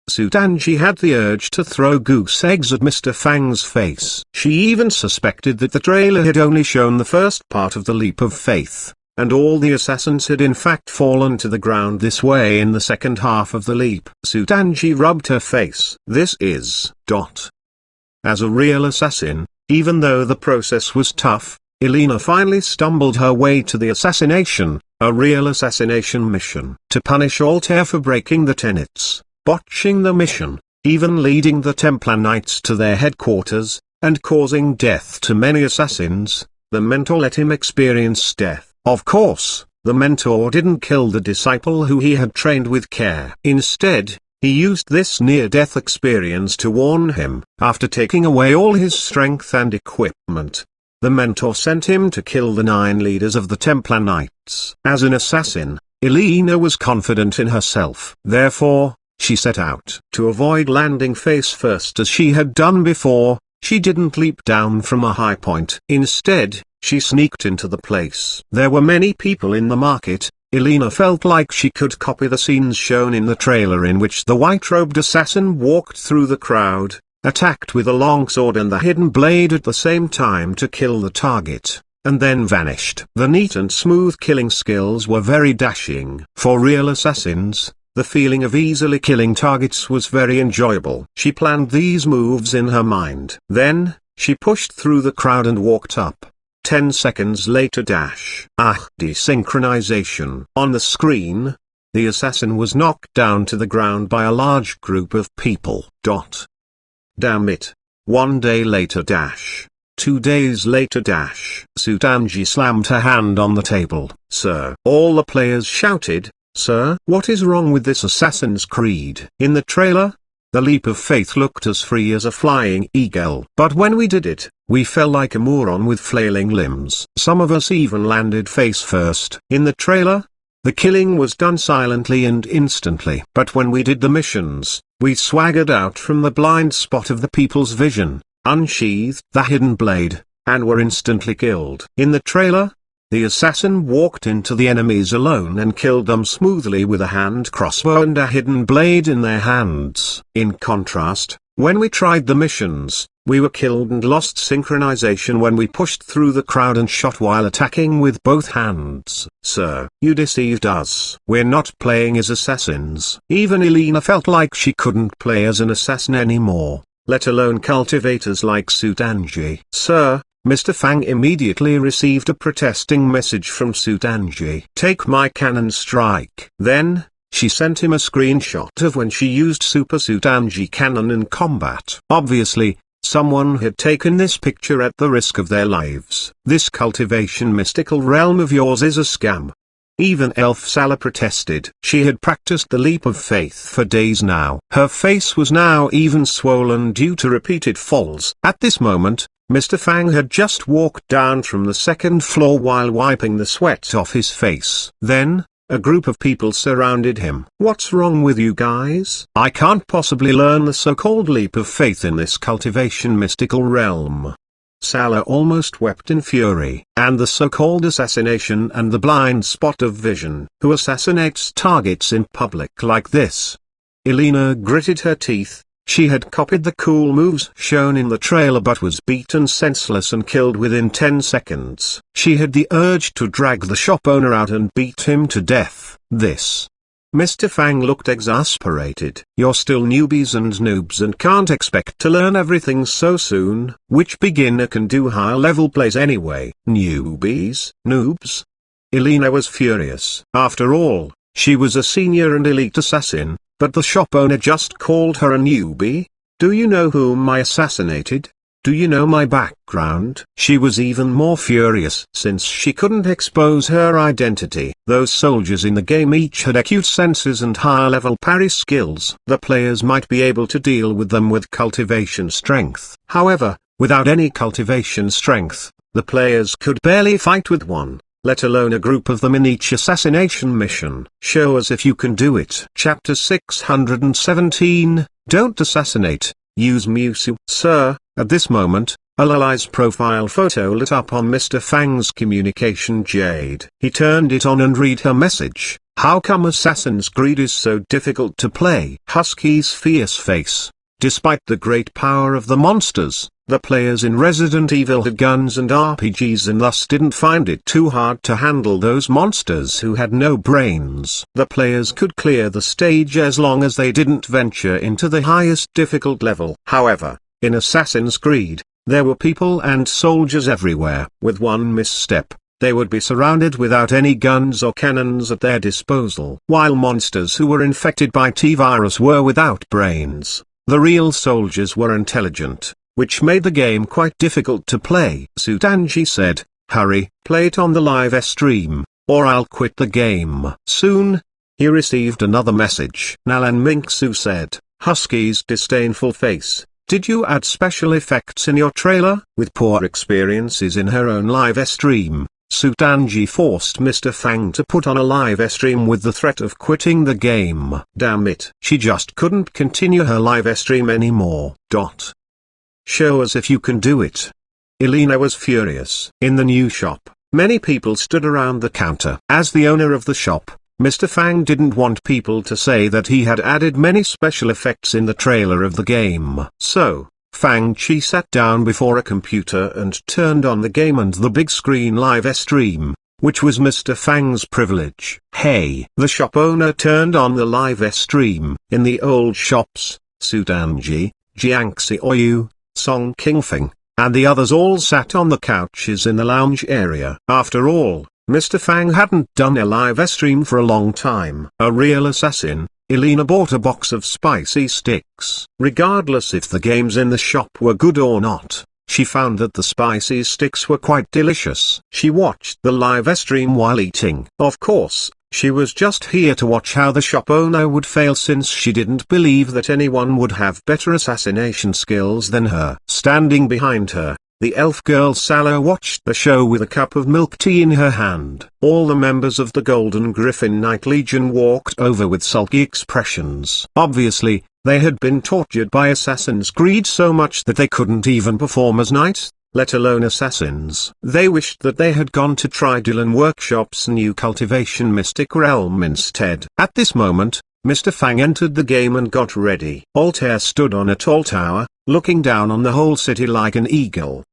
Su Tanji had the urge to throw goose eggs at Mr. Fang's face. She even suspected that the trailer had only shown the first part of the leap of faith, and all the assassins had in fact fallen to the ground this way in the second half of the leap. Su Tanji rubbed her face. This is. As a real assassin, even though the process was tough, Elena finally stumbled her way to the assassination, a real assassination mission. To punish Altair for breaking the tenets, botching the mission, even leading the Templar Knights to their headquarters, and causing death to many assassins, the mentor let him experience death. Of course, the mentor didn't kill the disciple who he had trained with care. Instead, he used this near-death experience to warn him. After taking away all his strength and equipment, the mentor sent him to kill the 9 leaders of the Templar Knights. As an assassin, Elena was confident in herself. Therefore, she set out. To avoid landing face first as she had done before, she didn't leap down from a high point. Instead, she sneaked into the place. There were many people in the market. Elena felt like she could copy the scenes shown in the trailer in which the white-robed assassin walked through the crowd, attacked with a longsword and the hidden blade at the same time to kill the target, and then vanished. The neat and smooth killing skills were very dashing. For real assassins, the feeling of easily killing targets was very enjoyable. She planned these moves in her mind. Then, she pushed through the crowd and walked up. 10 seconds later desynchronization. On the screen, the assassin was knocked down to the ground by a large group of people. Damn it. 1 day later 2 days later Xuanhuan slammed her hand on the table. Sir. All the players shouted, "Sir, what is wrong with this Assassin's Creed?" In the trailer, the leap of faith looked as free as a flying eagle. But when we did it, we fell like a moron with flailing limbs. Some of us even landed face first. In the trailer, the killing was done silently and instantly. But when we did the missions, we swaggered out from the blind spot of the people's vision, unsheathed the hidden blade, and were instantly killed. In the trailer, the assassin walked into the enemies alone and killed them smoothly with a hand crossbow and a hidden blade in their hands. In contrast, when we tried the missions, we were killed and lost synchronization when we pushed through the crowd and shot while attacking with both hands. Sir, you deceived us. We're not playing as assassins. Even Elena felt like she couldn't play as an assassin anymore, let alone cultivators like Xuanhuan. Sir, Mr. Fang immediately received a protesting message from Xuanhuan. Take my cannon strike. Then, she sent him a screenshot of when she used Super Xuanhuan cannon in combat. Obviously, someone had taken this picture at the risk of their lives. This cultivation mystical realm of yours is a scam. Even Elf Sala protested. She had practiced the leap of faith for days now. Her face was now even swollen due to repeated falls. At this moment, Mr. Fang had just walked down from the 2nd floor while wiping the sweat off his face. Then, a group of people surrounded him. What's wrong with you guys? I can't possibly learn the so-called leap of faith in this cultivation mystical realm. Sala almost wept in fury. And the so-called assassination and the blind spot of vision. Who assassinates targets in public like this? Elena gritted her teeth. She had copied the cool moves shown in the trailer but was beaten senseless and killed within 10 seconds. She had the urge to drag the shop owner out and beat him to death. Mr. Fang looked exasperated. You're still newbies and noobs and can't expect to learn everything so soon. Which beginner can do higher level plays anyway? Newbies? Noobs? Elena was furious. After all, she was a senior and elite assassin. But the shop owner just called her a newbie? Do you know whom I assassinated? Do you know my background? She was even more furious since she couldn't expose her identity. Those soldiers in the game each had acute senses and higher level parry skills. The players might be able to deal with them with cultivation strength. However, without any cultivation strength, the players could barely fight with one, let alone a group of them in each assassination mission. Show us if you can do it. Chapter 617, Don't Assassinate, Use Musu. Sir, at this moment, Alali's profile photo lit up on Mr. Fang's communication jade. He turned it on and read her message. How come Assassin's Creed is so difficult to play? Husky's fierce face. Despite the great power of the monsters, the players in Resident Evil had guns and RPGs and thus didn't find it too hard to handle those monsters who had no brains. The players could clear the stage as long as they didn't venture into the highest difficult level. However, in Assassin's Creed, There were people and soldiers everywhere. With one misstep, they would be surrounded without any guns or cannons at their disposal. While monsters who were infected by T-virus were without brains, the real soldiers were intelligent, which made the game quite difficult to play. Sutanji said, "Hurry, play it on the live stream, or I'll quit the game." Soon, he received another message. Nalan Minksu said, Husky's disdainful face, "Did you add special effects in your trailer?" With poor experiences in her own live stream, Sutanji forced Mr. Fang to put on a live stream with the threat of quitting the game. Damn it. She just couldn't continue her live stream anymore. Show us if you can do it. Elena was furious. In the new shop, many people stood around the counter. As the owner of the shop, Mr. Fang didn't want people to say that he had added many special effects in the trailer of the game. So, Fang Chi sat down before a computer and turned on the game and the big screen live stream, which was Mr. Fang's privilege. Hey! The shop owner turned on the live stream. In the old shops, Sudanji, Jiangxi Oyu, Song Qingfeng, and the others all sat on the couches in the lounge area. After all, Mr. Fang hadn't done a live stream for a long time. A real assassin, Elena bought a box of spicy sticks. Regardless if the games in the shop were good or not, she found that the spicy sticks were quite delicious. She watched the live stream while eating. Of course, she was just here to watch how the shop owner would fail, since she didn't believe that anyone would have better assassination skills than her. Standing behind her, the elf girl Salo watched the show with a cup of milk tea in her hand. All the members of the Golden Griffin Knight Legion walked over with sulky expressions. Obviously, they had been tortured by Assassin's Creed so much that they couldn't even perform as knights, let alone assassins. They wished that they had gone to try Dylan Workshop's new cultivation Mystic Realm instead. At this moment, Mr. Fang entered the game and got ready. Altair stood on a tall tower, looking down on the whole city like an eagle.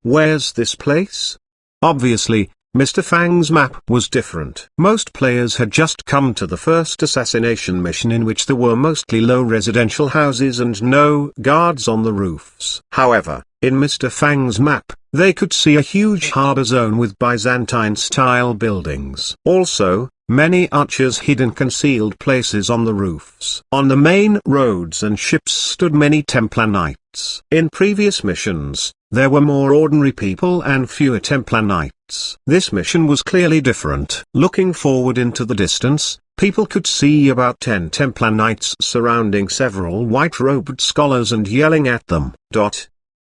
Where's this place? Obviously, Mr. Fang's map was different. Most players had just come to the first assassination mission, in which there were mostly low residential houses and no guards on the roofs. However, in Mr. Fang's map, they could see a huge harbor zone with Byzantine-style buildings. Also, many archers hid in concealed places on the roofs. On the main roads and ships stood many Templar knights. In previous missions, there were more ordinary people and fewer Templar knights. This mission was clearly different. Looking forward into the distance, people could see about 10 Templar knights surrounding several white-robed scholars and yelling at them.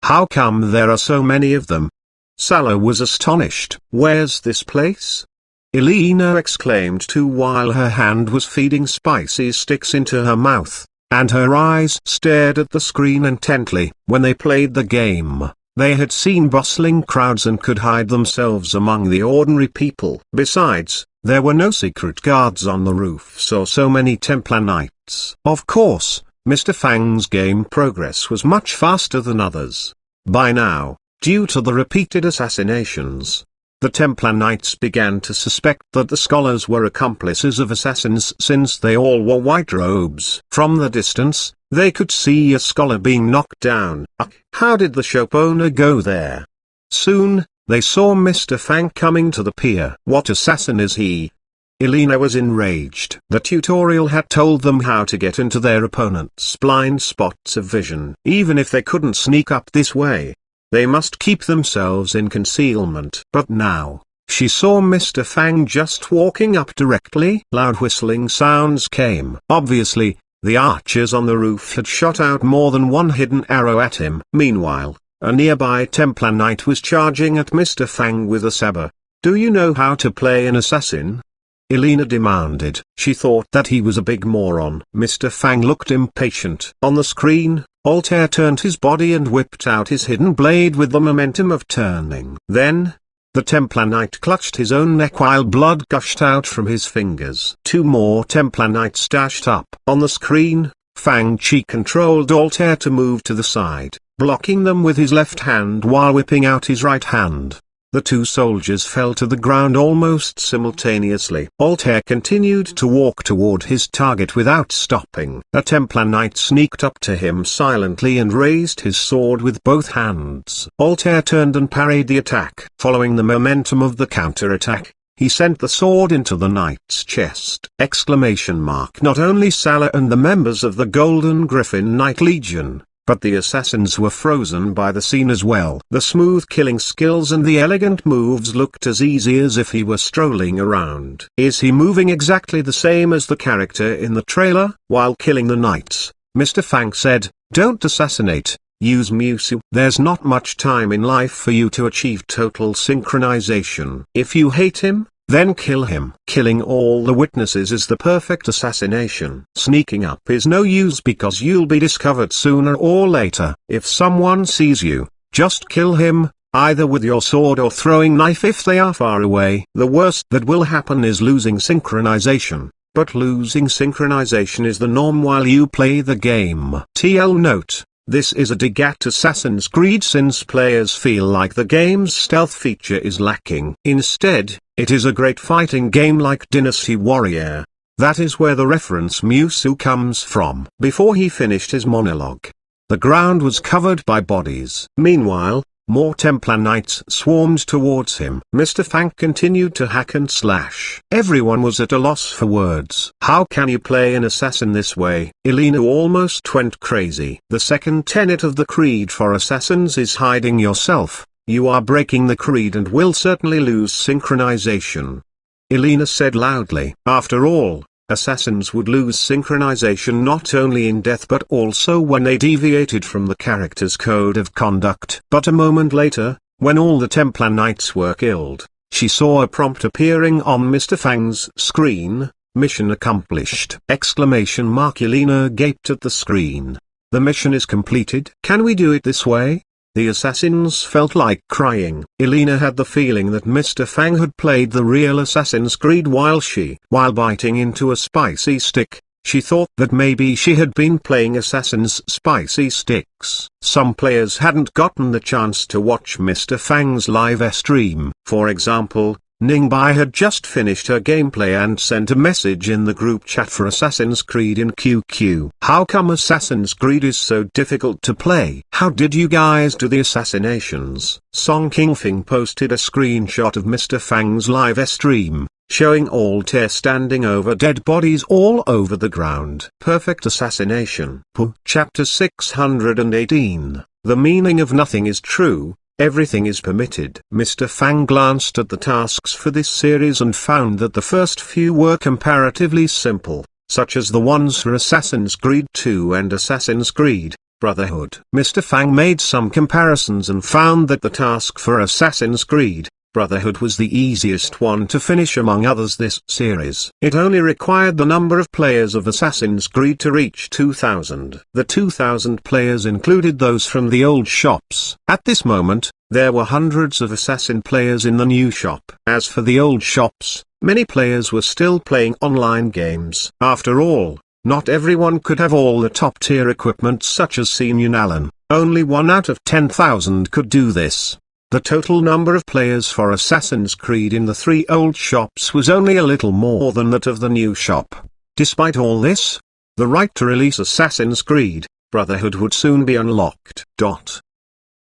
How come there are so many of them? Salo was astonished. Where's this place? Elena exclaimed too, while her hand was feeding spicy sticks into her mouth, and her eyes stared at the screen intently. When they played the game, they had seen bustling crowds and could hide themselves among the ordinary people. Besides, there were no secret guards on the roofs or so many Templar knights. Of course, Mr. Fang's game progress was much faster than others. By now, due to the repeated assassinations, the Templar Knights began to suspect that the scholars were accomplices of assassins, since they all wore white robes. From the distance, they could see a scholar being knocked down. How did the shop owner go there? Soon, they saw Mr. Fang coming to the pier. What assassin is he? Elena was enraged. The tutorial had told them how to get into their opponent's blind spots of vision. Even if they couldn't sneak up this way, they must keep themselves in concealment. But now, she saw Mr. Fang just walking up directly. Loud whistling sounds came. Obviously, the archers on the roof had shot out more than one hidden arrow at him. Meanwhile, a nearby Templar Knight was charging at Mr. Fang with a saber. Do you know how to play an assassin? Elena demanded. She thought that he was a big moron. Mr. Fang looked impatient. On the screen, Altair turned his body and whipped out his hidden blade with the momentum of turning. Then, the Templar Knight clutched his own neck while blood gushed out from his fingers. Two more Templar Knights dashed up. On the screen, Fang Chi controlled Altair to move to the side, blocking them with his left hand while whipping out his right hand. The two soldiers fell to the ground almost simultaneously. Altair continued to walk toward his target without stopping. A Templar knight sneaked up to him silently and raised his sword with both hands. Altair turned and parried the attack. Following the momentum of the counter-attack, he sent the sword into the knight's chest! Not only Salah and the members of the Golden Griffin Knight Legion, but the assassins were frozen by the scene as well. The smooth killing skills and the elegant moves looked as easy as if he were strolling around. Is he moving exactly the same as the character in the trailer? While killing the knights, Mr. Fang said, "Don't assassinate, use Musu. There's not much time in life for you to achieve total synchronization. If you hate him, then kill him. Killing all the witnesses is the perfect assassination. Sneaking up is no use because you'll be discovered sooner or later. If someone sees you, just kill him, either with your sword or throwing knife if they are far away. The worst that will happen is losing synchronization, but losing synchronization is the norm while you play the game." TL note: this is a dig at Assassin's Creed since players feel like the game's stealth feature is lacking. Instead, it is a great fighting game like Dynasty Warrior. That is where the reference Musu comes from. Before he finished his monologue, the ground was covered by bodies. Meanwhile, more Templar knights swarmed towards him. Mr. Fang continued to hack and slash. Everyone was at a loss for words. How can you play an assassin this way? Elena almost went crazy. The second tenet of the creed for assassins is hiding yourself. You are breaking the creed and will certainly lose synchronization. Elena said loudly. After all, assassins would lose synchronization not only in death but also when they deviated from the character's code of conduct. But a moment later, when all the Templar knights were killed, she saw a prompt appearing on Mr. Fang's screen: "Mission accomplished!" Elena gaped at the screen. "The mission is completed. Can we do it this way?" The assassins felt like crying. Elena had the feeling that Mr. Fang had played the real Assassin's Creed while biting into a spicy stick, she thought that maybe she had been playing Assassin's spicy sticks. Some players hadn't gotten the chance to watch Mr. Fang's live stream. For example, Ningbai had just finished her gameplay and sent a message in the group chat for Assassin's Creed in QQ. How come Assassin's Creed is so difficult to play? How did you guys do the assassinations? Song Kingfing posted a screenshot of Mr. Fang's live stream, showing Altair standing over dead bodies all over the ground. Perfect assassination. Chapter 618. The meaning of nothing is true. Everything is permitted. Mr. Fang glanced at the tasks for this series and found that the first few were comparatively simple, such as the ones for Assassin's Creed 2 and Assassin's Creed Brotherhood. Mr. Fang made some comparisons and found that the task for Assassin's Creed Brotherhood was the easiest one to finish among others this series. It only required the number of players of Assassin's Creed to reach 2,000. The 2,000 players included those from the old shops. At this moment, there were hundreds of Assassin players in the new shop. As for the old shops, many players were still playing online games. After all, not everyone could have all the top-tier equipment such as Xuanhuan. Only 1 out of 10,000 could do this. The total number of players for Assassin's Creed in the 3 old shops was only a little more than that of the new shop. Despite all this, the right to release Assassin's Creed Brotherhood would soon be unlocked.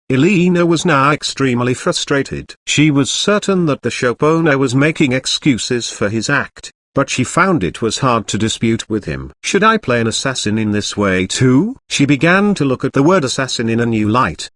Elena was now extremely frustrated. She was certain that the shop owner was making excuses for his act, but she found it was hard to dispute with him. Should I play an assassin in this way too? She began to look at the word assassin in a new light.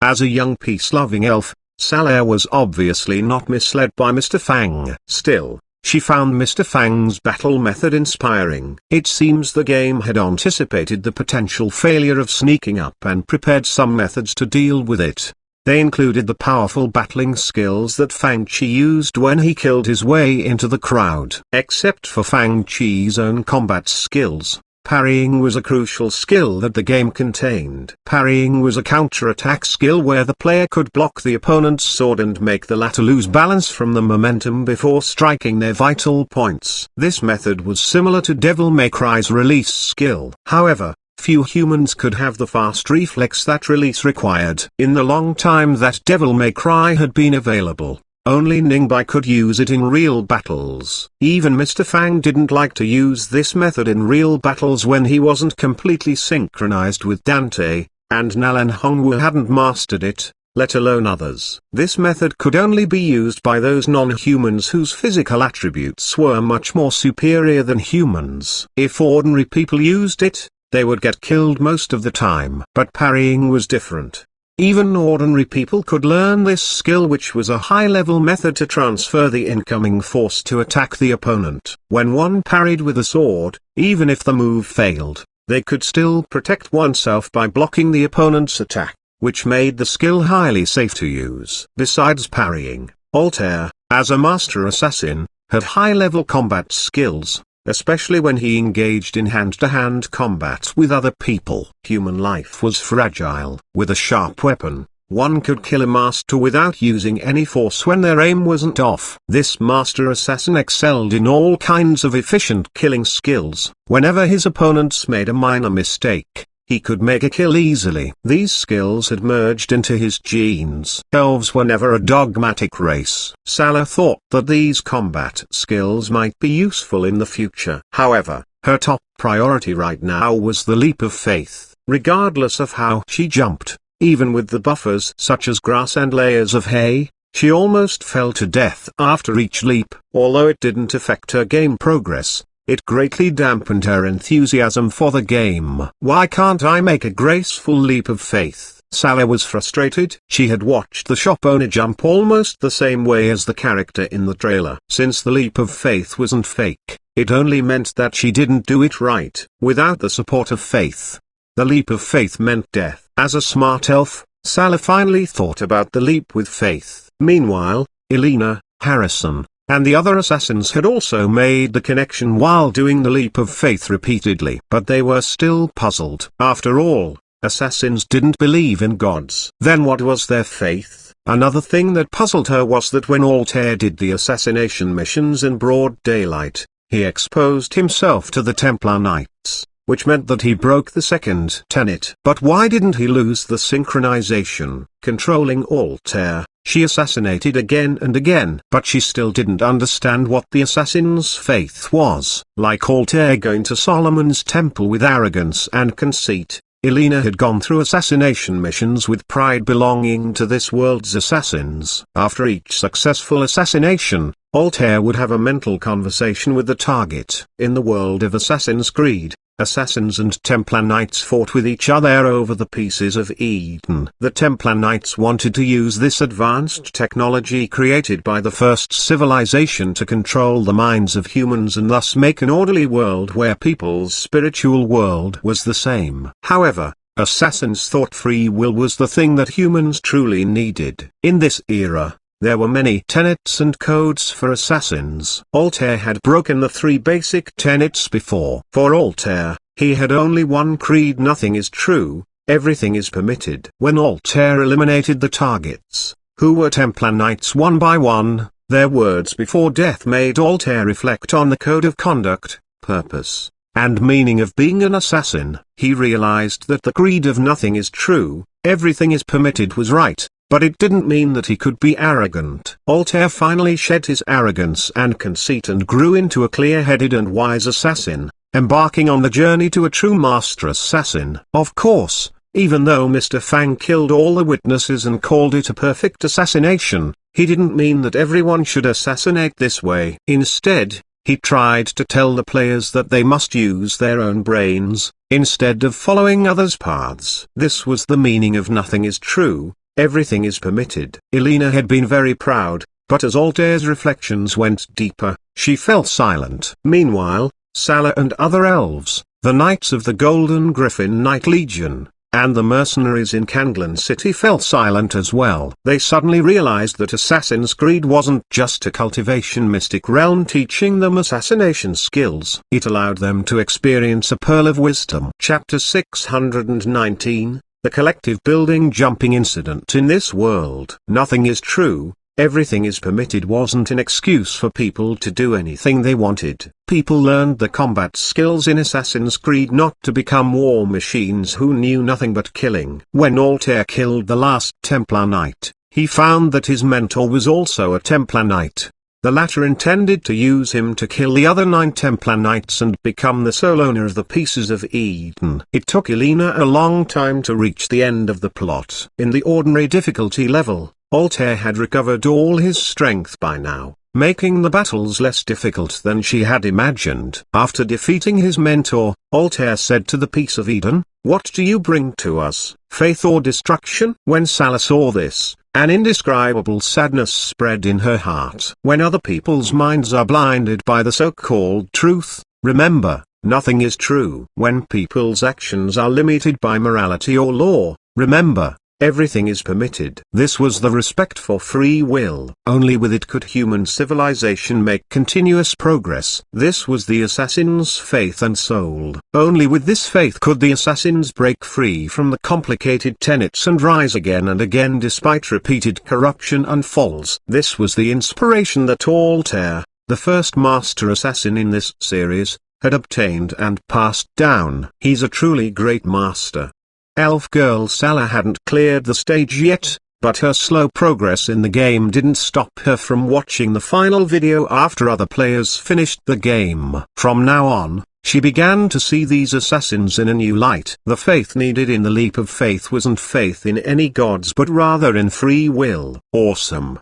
As a young peace-loving elf, Salah was obviously not misled by Mr. Fang. Still, she found Mr. Fang's battle method inspiring. It seems the game had anticipated the potential failure of sneaking up and prepared some methods to deal with it. They included the powerful battling skills that Fang Chi used when he killed his way into the crowd. Except for Fang Chi's own combat skills, parrying was a crucial skill that the game contained. Parrying was a counter-attack skill where the player could block the opponent's sword and make the latter lose balance from the momentum before striking their vital points. This method was similar to Devil May Cry's release skill. However, Few humans could have the fast reflex that release required. In the long time that Devil May Cry had been available, only Ningbai could use it in real battles. Even Mr. Fang didn't like to use this method in real battles when he wasn't completely synchronized with Dante, and Nalan Hongwu hadn't mastered it, let alone others. This method could only be used by those non-humans whose physical attributes were much more superior than humans. If ordinary people used it, they would get killed most of the time. But parrying was different. Even ordinary people could learn this skill, which was a high-level method to transfer the incoming force to attack the opponent. When one parried with a sword, even if the move failed, they could still protect oneself by blocking the opponent's attack, which made the skill highly safe to use. Besides parrying, Altair, as a master assassin, had high-level combat skills, especially when he engaged in hand-to-hand combat with other people. Human life was fragile. With a sharp weapon, one could kill a master without using any force when their aim wasn't off. This master assassin excelled in all kinds of efficient killing skills. Whenever his opponents made a minor mistake, he could make a kill easily. These skills had merged into his genes. Elves were never a dogmatic race. Salah thought that these combat skills might be useful in the future. However, her top priority right now was the leap of faith. Regardless of how she jumped, even with the buffers such as grass and layers of hay, she almost fell to death after each leap. Although it didn't affect her game progress, it greatly dampened her enthusiasm for the game. Why can't I make a graceful leap of faith? Salah was frustrated. She had watched the shop owner jump almost the same way as the character in the trailer. Since the leap of faith wasn't fake, it only meant that she didn't do it right. Without the support of faith, the leap of faith meant death. As a smart elf, Salah finally thought about the leap with faith. Meanwhile, Elena, Harrison, and the other assassins had also made the connection while doing the leap of faith repeatedly. But they were still puzzled. After all, assassins didn't believe in gods. Then what was their faith? Another thing that puzzled her was that when Altair did the assassination missions in broad daylight, he exposed himself to the Templar Knights, which meant that he broke the second tenet. But why didn't he lose the synchronization? Controlling Altair, she assassinated again and again. But she still didn't understand what the assassin's faith was. Like Altair going to Solomon's temple with arrogance and conceit, Elena had gone through assassination missions with pride belonging to this world's assassins. After each successful assassination, Altair would have a mental conversation with the target. In the world of Assassin's Creed, assassins and Templar Knights fought with each other over the pieces of Eden. The Templar Knights wanted to use this advanced technology created by the first civilization to control the minds of humans and thus make an orderly world where people's spiritual world was the same. However, assassins thought free will was the thing that humans truly needed. In this era, there were many tenets and codes for assassins. Altair had broken the 3 basic tenets before. For Altair, he had only one creed: nothing is true, everything is permitted. When Altair eliminated the targets, who were Templar Knights one by one, their words before death made Altair reflect on the code of conduct, purpose, and meaning of being an assassin. He realized that the creed of nothing is true, everything is permitted was right. But it didn't mean that he could be arrogant. Altair finally shed his arrogance and conceit and grew into a clear-headed and wise assassin, embarking on the journey to a true master assassin. Of course, even though Mr. Fang killed all the witnesses and called it a perfect assassination, he didn't mean that everyone should assassinate this way. Instead, he tried to tell the players that they must use their own brains, instead of following others' paths. This was the meaning of nothing is true, everything is permitted. Elena had been very proud, but as Altair's reflections went deeper, she fell silent. Meanwhile, Salah and other elves, the Knights of the Golden Griffin Knight Legion, and the mercenaries in Kanglan City fell silent as well. They suddenly realized that Assassin's Creed wasn't just a cultivation mystic realm teaching them assassination skills. It allowed them to experience a pearl of wisdom. Chapter 619, The Collective Building Jumping Incident in This World. Nothing is true, everything is permitted wasn't an excuse for people to do anything they wanted. People learned the combat skills in Assassin's Creed not to become war machines who knew nothing but killing. When Altair killed the last Templar Knight, he found that his mentor was also a Templar Knight. The latter intended to use him to kill the other 9 Templar Knights and become the sole owner of the Pieces of Eden. It took Elena a long time to reach the end of the plot. In the ordinary difficulty level, Altair had recovered all his strength by now, making the battles less difficult than she had imagined. After defeating his mentor, Altair said to the Piece of Eden, "What do you bring to us, faith or destruction?" When Salah saw this, an indescribable sadness spread in her heart. When other people's minds are blinded by the so-called truth, remember, nothing is true. When people's actions are limited by morality or law, remember, everything is permitted. This was the respect for free will. Only with it could human civilization make continuous progress. This was the assassin's faith and soul. Only with this faith could the assassins break free from the complicated tenets and rise again and again despite repeated corruption and falls. This was the inspiration that Altair, the first master assassin in this series, had obtained and passed down. He's a truly great master. Elf girl Salah hadn't cleared the stage yet, but her slow progress in the game didn't stop her from watching the final video after other players finished the game. From now on, she began to see these assassins in a new light. The faith needed in the leap of faith wasn't faith in any gods but rather in free will. Awesome.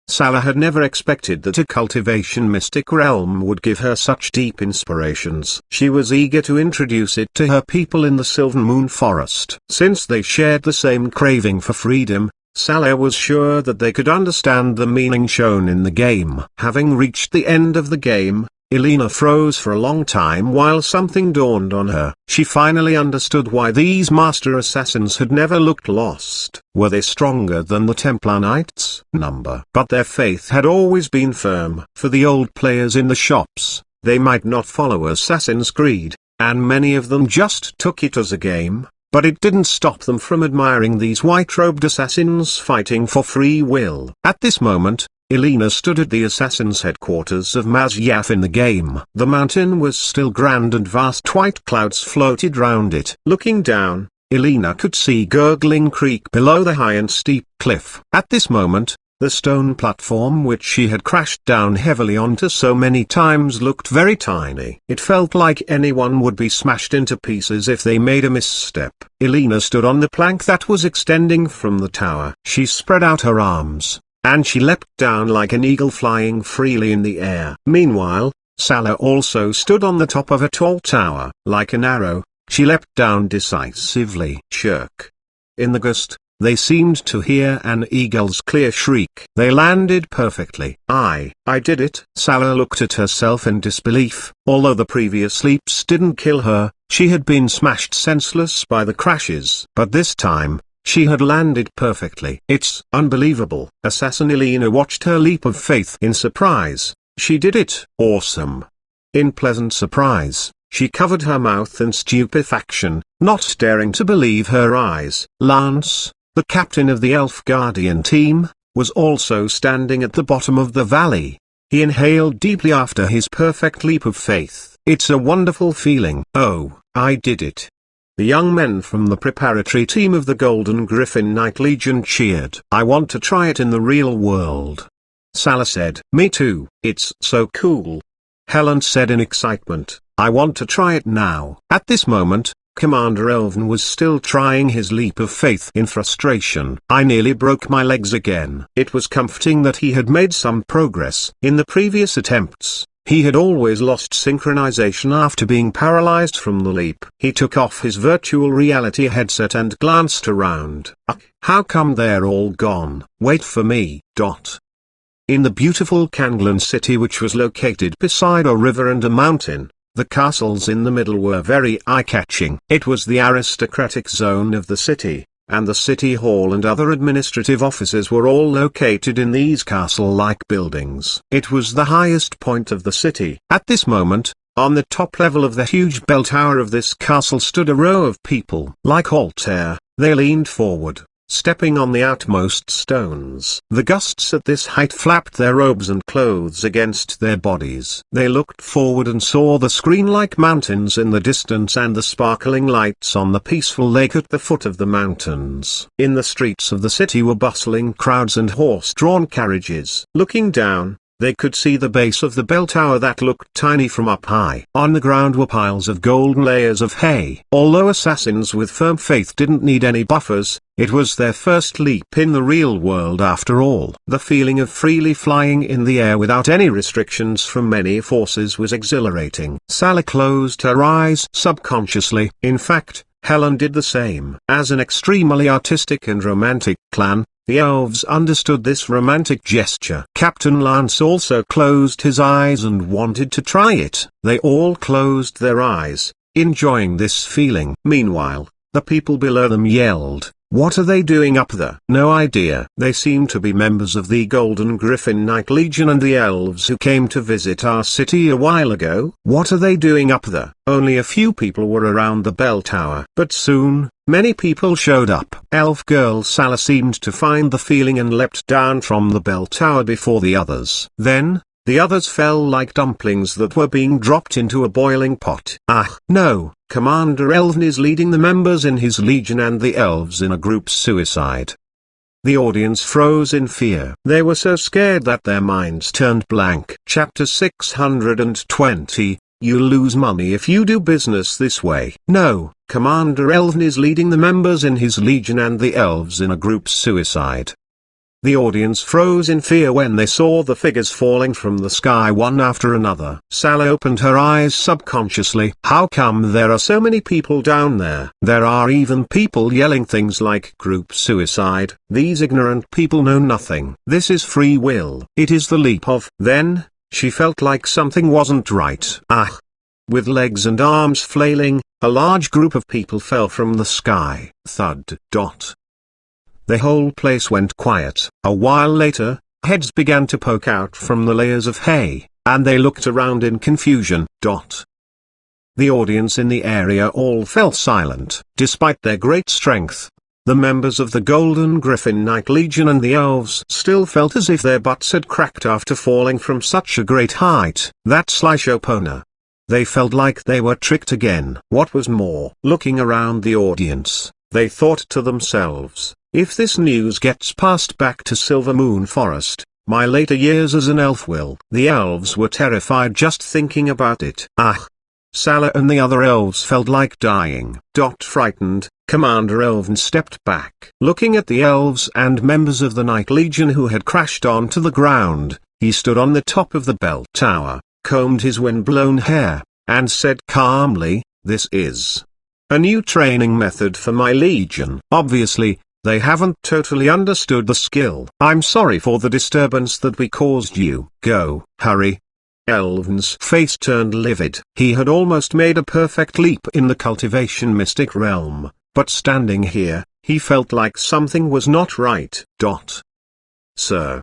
Salah had never expected that a cultivation mystic realm would give her such deep inspirations. She was eager to introduce it to her people in the Sylvan Moon Forest. Since they shared the same craving for freedom, Salah was sure that they could understand the meaning shown in the game. Having reached the end of the game, Elena froze for a long time while something dawned on her. She finally understood why these master assassins had never looked lost. Were they stronger than the Templar Knights? But their faith had always been firm. For the old players in the shops, they might not follow Assassin's Creed, and many of them just took it as a game, but it didn't stop them from admiring these white-robed assassins fighting for free will. At this moment, Elena stood at the assassin's headquarters of Masyaf in the game. The mountain was still grand and vast white clouds floated round it. Looking down, Elena could see gurgling creek below the high and steep cliff. At this moment, the stone platform which she had crashed down heavily onto so many times looked very tiny. It felt like anyone would be smashed into pieces if they made a misstep. Elena stood on the plank that was extending from the tower. She spread out her arms, and she leapt down like an eagle flying freely in the air. Meanwhile, Salah also stood on the top of a tall tower. Like an arrow, she leapt down decisively. Shirk. In the gust, they seemed to hear an eagle's clear shriek. They landed perfectly. I did it. Salah looked at herself in disbelief. Although the previous leaps didn't kill her, she had been smashed senseless by the crashes. But this time, she had landed perfectly. It's unbelievable. Assassin Elena watched her leap of faith in surprise. She did it. Awesome. In pleasant surprise, she covered her mouth in stupefaction, not daring to believe her eyes. Lance, the captain of the Elf Guardian team, was also standing at the bottom of the valley. He inhaled deeply after his perfect leap of faith. It's a wonderful feeling. Oh, I did it. The young men from the preparatory team of the Golden Griffin Knight Legion cheered. I want to try it in the real world. Salah said. Me too. It's so cool. Helen said in excitement. I want to try it now. At this moment, Commander Elven was still trying his leap of faith in frustration. I nearly broke my legs again. It was comforting that he had made some progress. In the previous attempts, he had always lost synchronization after being paralyzed from the leap. He took off his virtual reality headset and glanced around. How come they're all gone? Wait for me. In the beautiful Kanglan city, which was located beside a river and a mountain, the castles in the middle were very eye-catching. It was the aristocratic zone of the city, and the city hall and other administrative offices were all located in these castle-like buildings. It was the highest point of the city. At this moment, on the top level of the huge bell tower of this castle stood a row of people. Like Altair, they leaned forward, stepping on the outmost stones. The gusts at this height flapped their robes and clothes against their bodies. They looked forward and saw the screen-like mountains in the distance and the sparkling lights on the peaceful lake at the foot of the mountains. In the streets of the city were bustling crowds and horse-drawn carriages. Looking down, they could see the base of the bell tower that looked tiny from up high. On the ground were piles of golden layers of hay. Although assassins with firm faith didn't need any buffers, it was their first leap in the real world after all. The feeling of freely flying in the air without any restrictions from many forces was exhilarating. Sally closed her eyes subconsciously. In fact, Helen did the same. As an extremely artistic and romantic clan, the elves understood this romantic gesture. Captain Lance also closed his eyes and wanted to try it. They all closed their eyes, enjoying this feeling. Meanwhile, the people below them yelled, "What are they doing up there?" No idea. They seemed to be members of the Golden Griffin Knight Legion and the elves who came to visit our city a while ago. What are they doing up there? Only a few people were around the bell tower. But soon, many people showed up. Elf girl Sala seemed to find the feeling and leapt down from the bell tower before the others. Then, the others fell like dumplings that were being dropped into a boiling pot. Ah, no, Commander Elven is leading the members in his legion and the elves in a group suicide. The audience froze in fear. They were so scared that their minds turned blank. Chapter 620, You lose money if you do business this way. No, Commander Elven is leading the members in his legion and the elves in a group suicide. The audience froze in fear when they saw the figures falling from the sky one after another. Sally opened her eyes subconsciously. How come there are so many people down there? There are even people yelling things like group suicide. These ignorant people know nothing. This is free will. It is the leap of. Then, she felt like something wasn't right. Ah! With legs and arms flailing, a large group of people fell from the sky. Thud. Dot. The whole place went quiet. A while later, heads began to poke out from the layers of hay, and they looked around in confusion. Dot. The audience in the area all fell silent. Despite their great strength, the members of the Golden Griffin Knight Legion and the elves still felt as if their butts had cracked after falling from such a great height. That slash opener. They felt like they were tricked again. What was more, looking around the audience, they thought to themselves, if this news gets passed back to Silver Moon Forest, my later years as an elf will. The elves were terrified just thinking about it. Ah! Sala and the other elves felt like dying. Frightened, Commander Elven stepped back. Looking at the elves and members of the Night Legion who had crashed onto the ground, he stood on the top of the bell tower, combed his wind-blown hair, and said calmly, "This is a new training method for my legion." Obviously, they haven't totally understood the skill. I'm sorry for the disturbance that we caused you. Go, hurry. Elven's face turned livid. He had almost made a perfect leap in the cultivation mystic realm, but standing here, he felt like something was not right. Sir.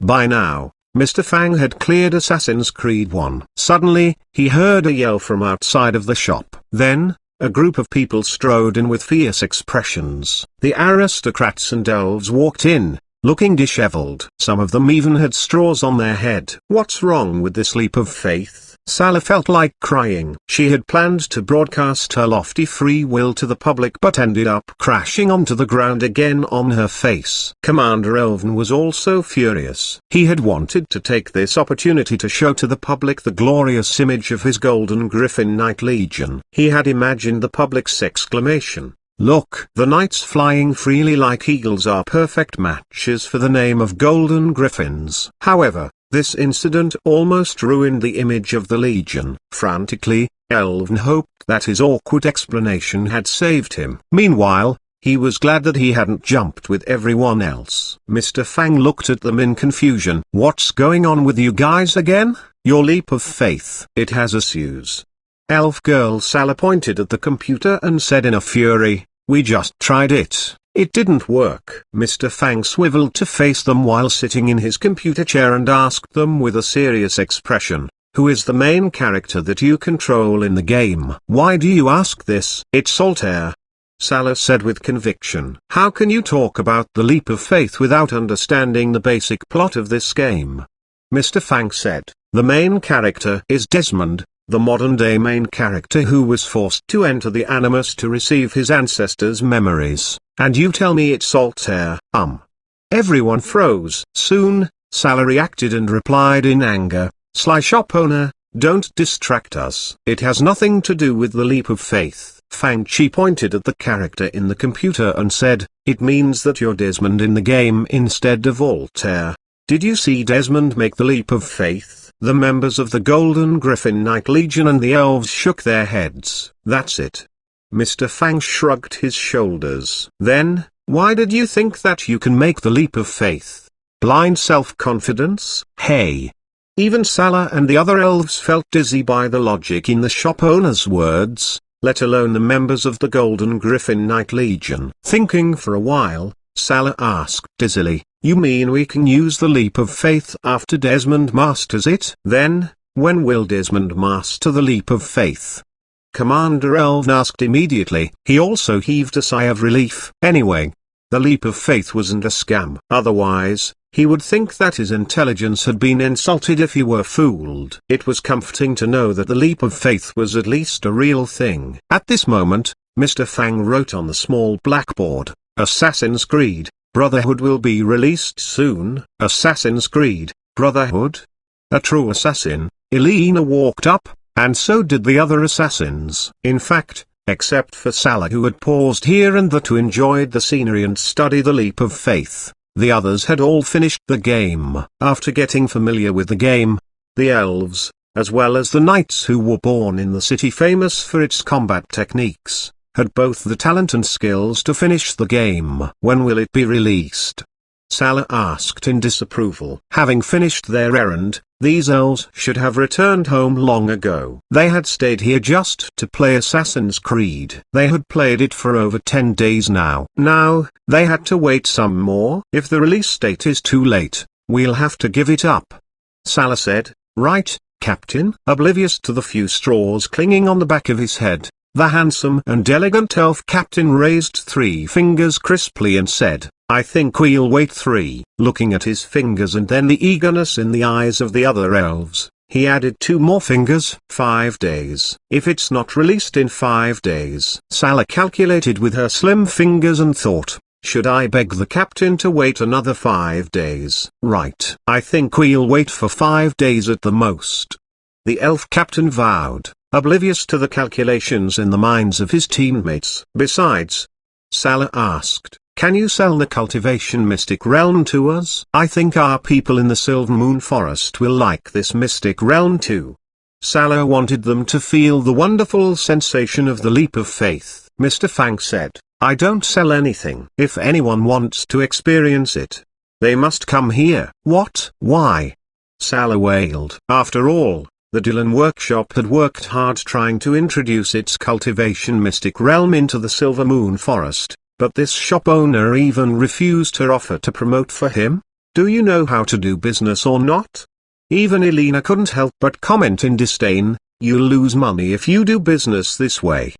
By now, Mr. Fang had cleared Assassin's Creed 1. Suddenly, he heard a yell from outside of the shop. Then, a group of people strode in with fierce expressions. The aristocrats and elves walked in, looking disheveled. Some of them even had straws on their head. What's wrong with this leap of faith? Sala felt like crying. She had planned to broadcast her lofty free will to the public but ended up crashing onto the ground again on her face. Commander Elven was also furious. He had wanted to take this opportunity to show to the public the glorious image of his Golden Griffin Knight Legion. He had imagined the public's exclamation. Look! The knights flying freely like eagles are perfect matches for the name of Golden Griffins. However, this incident almost ruined the image of the Legion. Frantically, Elven hoped that his awkward explanation had saved him. Meanwhile, he was glad that he hadn't jumped with everyone else. Mr. Fang looked at them in confusion. What's going on with you guys again? Your leap of faith. It has issues. Elf girl Sala pointed at the computer and said in a fury, "We just tried it. It didn't work." Mr. Fang swiveled to face them while sitting in his computer chair and asked them with a serious expression, "Who is the main character that you control in the game?" "Why do you ask this?" "It's Altair." Salah said with conviction. How can you talk about the leap of faith without understanding the basic plot of this game? Mr. Fang said, the main character is Desmond, the modern-day main character who was forced to enter the Animus to receive his ancestors' memories, and you tell me it's Altair. Everyone froze. Soon, Salah reacted and replied in anger, Sly shop owner, don't distract us. It has nothing to do with the leap of faith. Fang Chi pointed at the character in the computer and said, it means that you're Desmond in the game instead of Altair. Did you see Desmond make the leap of faith? The members of the Golden Griffin Knight Legion and the elves shook their heads. That's it. Mr. Fang shrugged his shoulders. Then, why did you think that you can make the leap of faith? Blind self-confidence? Hey! Even Salah and the other elves felt dizzy by the logic in the shop owner's words, let alone the members of the Golden Griffin Knight Legion. Thinking for a while, Salah asked dizzily, you mean we can use the leap of faith after Desmond masters it? Then, when will Desmond master the leap of faith? Commander Elven asked immediately. He also heaved a sigh of relief. Anyway, the leap of faith wasn't a scam. Otherwise, he would think that his intelligence had been insulted if he were fooled. It was comforting to know that the leap of faith was at least a real thing. At this moment, Mr. Fang wrote on the small blackboard, Assassin's Creed, Brotherhood will be released soon. Assassin's Creed, Brotherhood? A true assassin. Elena walked up, and so did the other assassins. In fact, except for Salah who had paused here and there to enjoy the scenery and study the leap of faith, the others had all finished the game. After getting familiar with the game, the elves, as well as the knights who were born in the city famous for its combat techniques, had both the talent and skills to finish the game. When will it be released? Salah asked in disapproval. Having finished their errand, these elves should have returned home long ago. They had stayed here just to play Assassin's Creed. They had played it for over 10 days now. Now, they had to wait some more. If the release date is too late, we'll have to give it up. Salah said, right, Captain. Oblivious to the few straws clinging on the back of his head, the handsome and elegant elf captain raised 3 fingers crisply and said, I think we'll wait 3. Looking at his fingers and then the eagerness in the eyes of the other elves, he added 2 more fingers. 5 days. If it's not released in 5 days. Salah calculated with her slim fingers and thought, should I beg the captain to wait another 5 days? Right. I think we'll wait for 5 days at the most. The elf captain vowed, oblivious to the calculations in the minds of his teammates. Besides, Salah asked, can you sell the cultivation mystic realm to us? I think our people in the Silver Moon Forest will like this mystic realm too. Salah wanted them to feel the wonderful sensation of the leap of faith. Mr. Fang said, I don't sell anything. If anyone wants to experience it, they must come here. What? Why? Salah wailed. After all, the Dylan Workshop had worked hard trying to introduce its cultivation mystic realm into the Silver Moon Forest, but this shop owner even refused her offer to promote for him. Do you know how to do business or not? Even Elena couldn't help but comment in disdain, you'll lose money if you do business this way.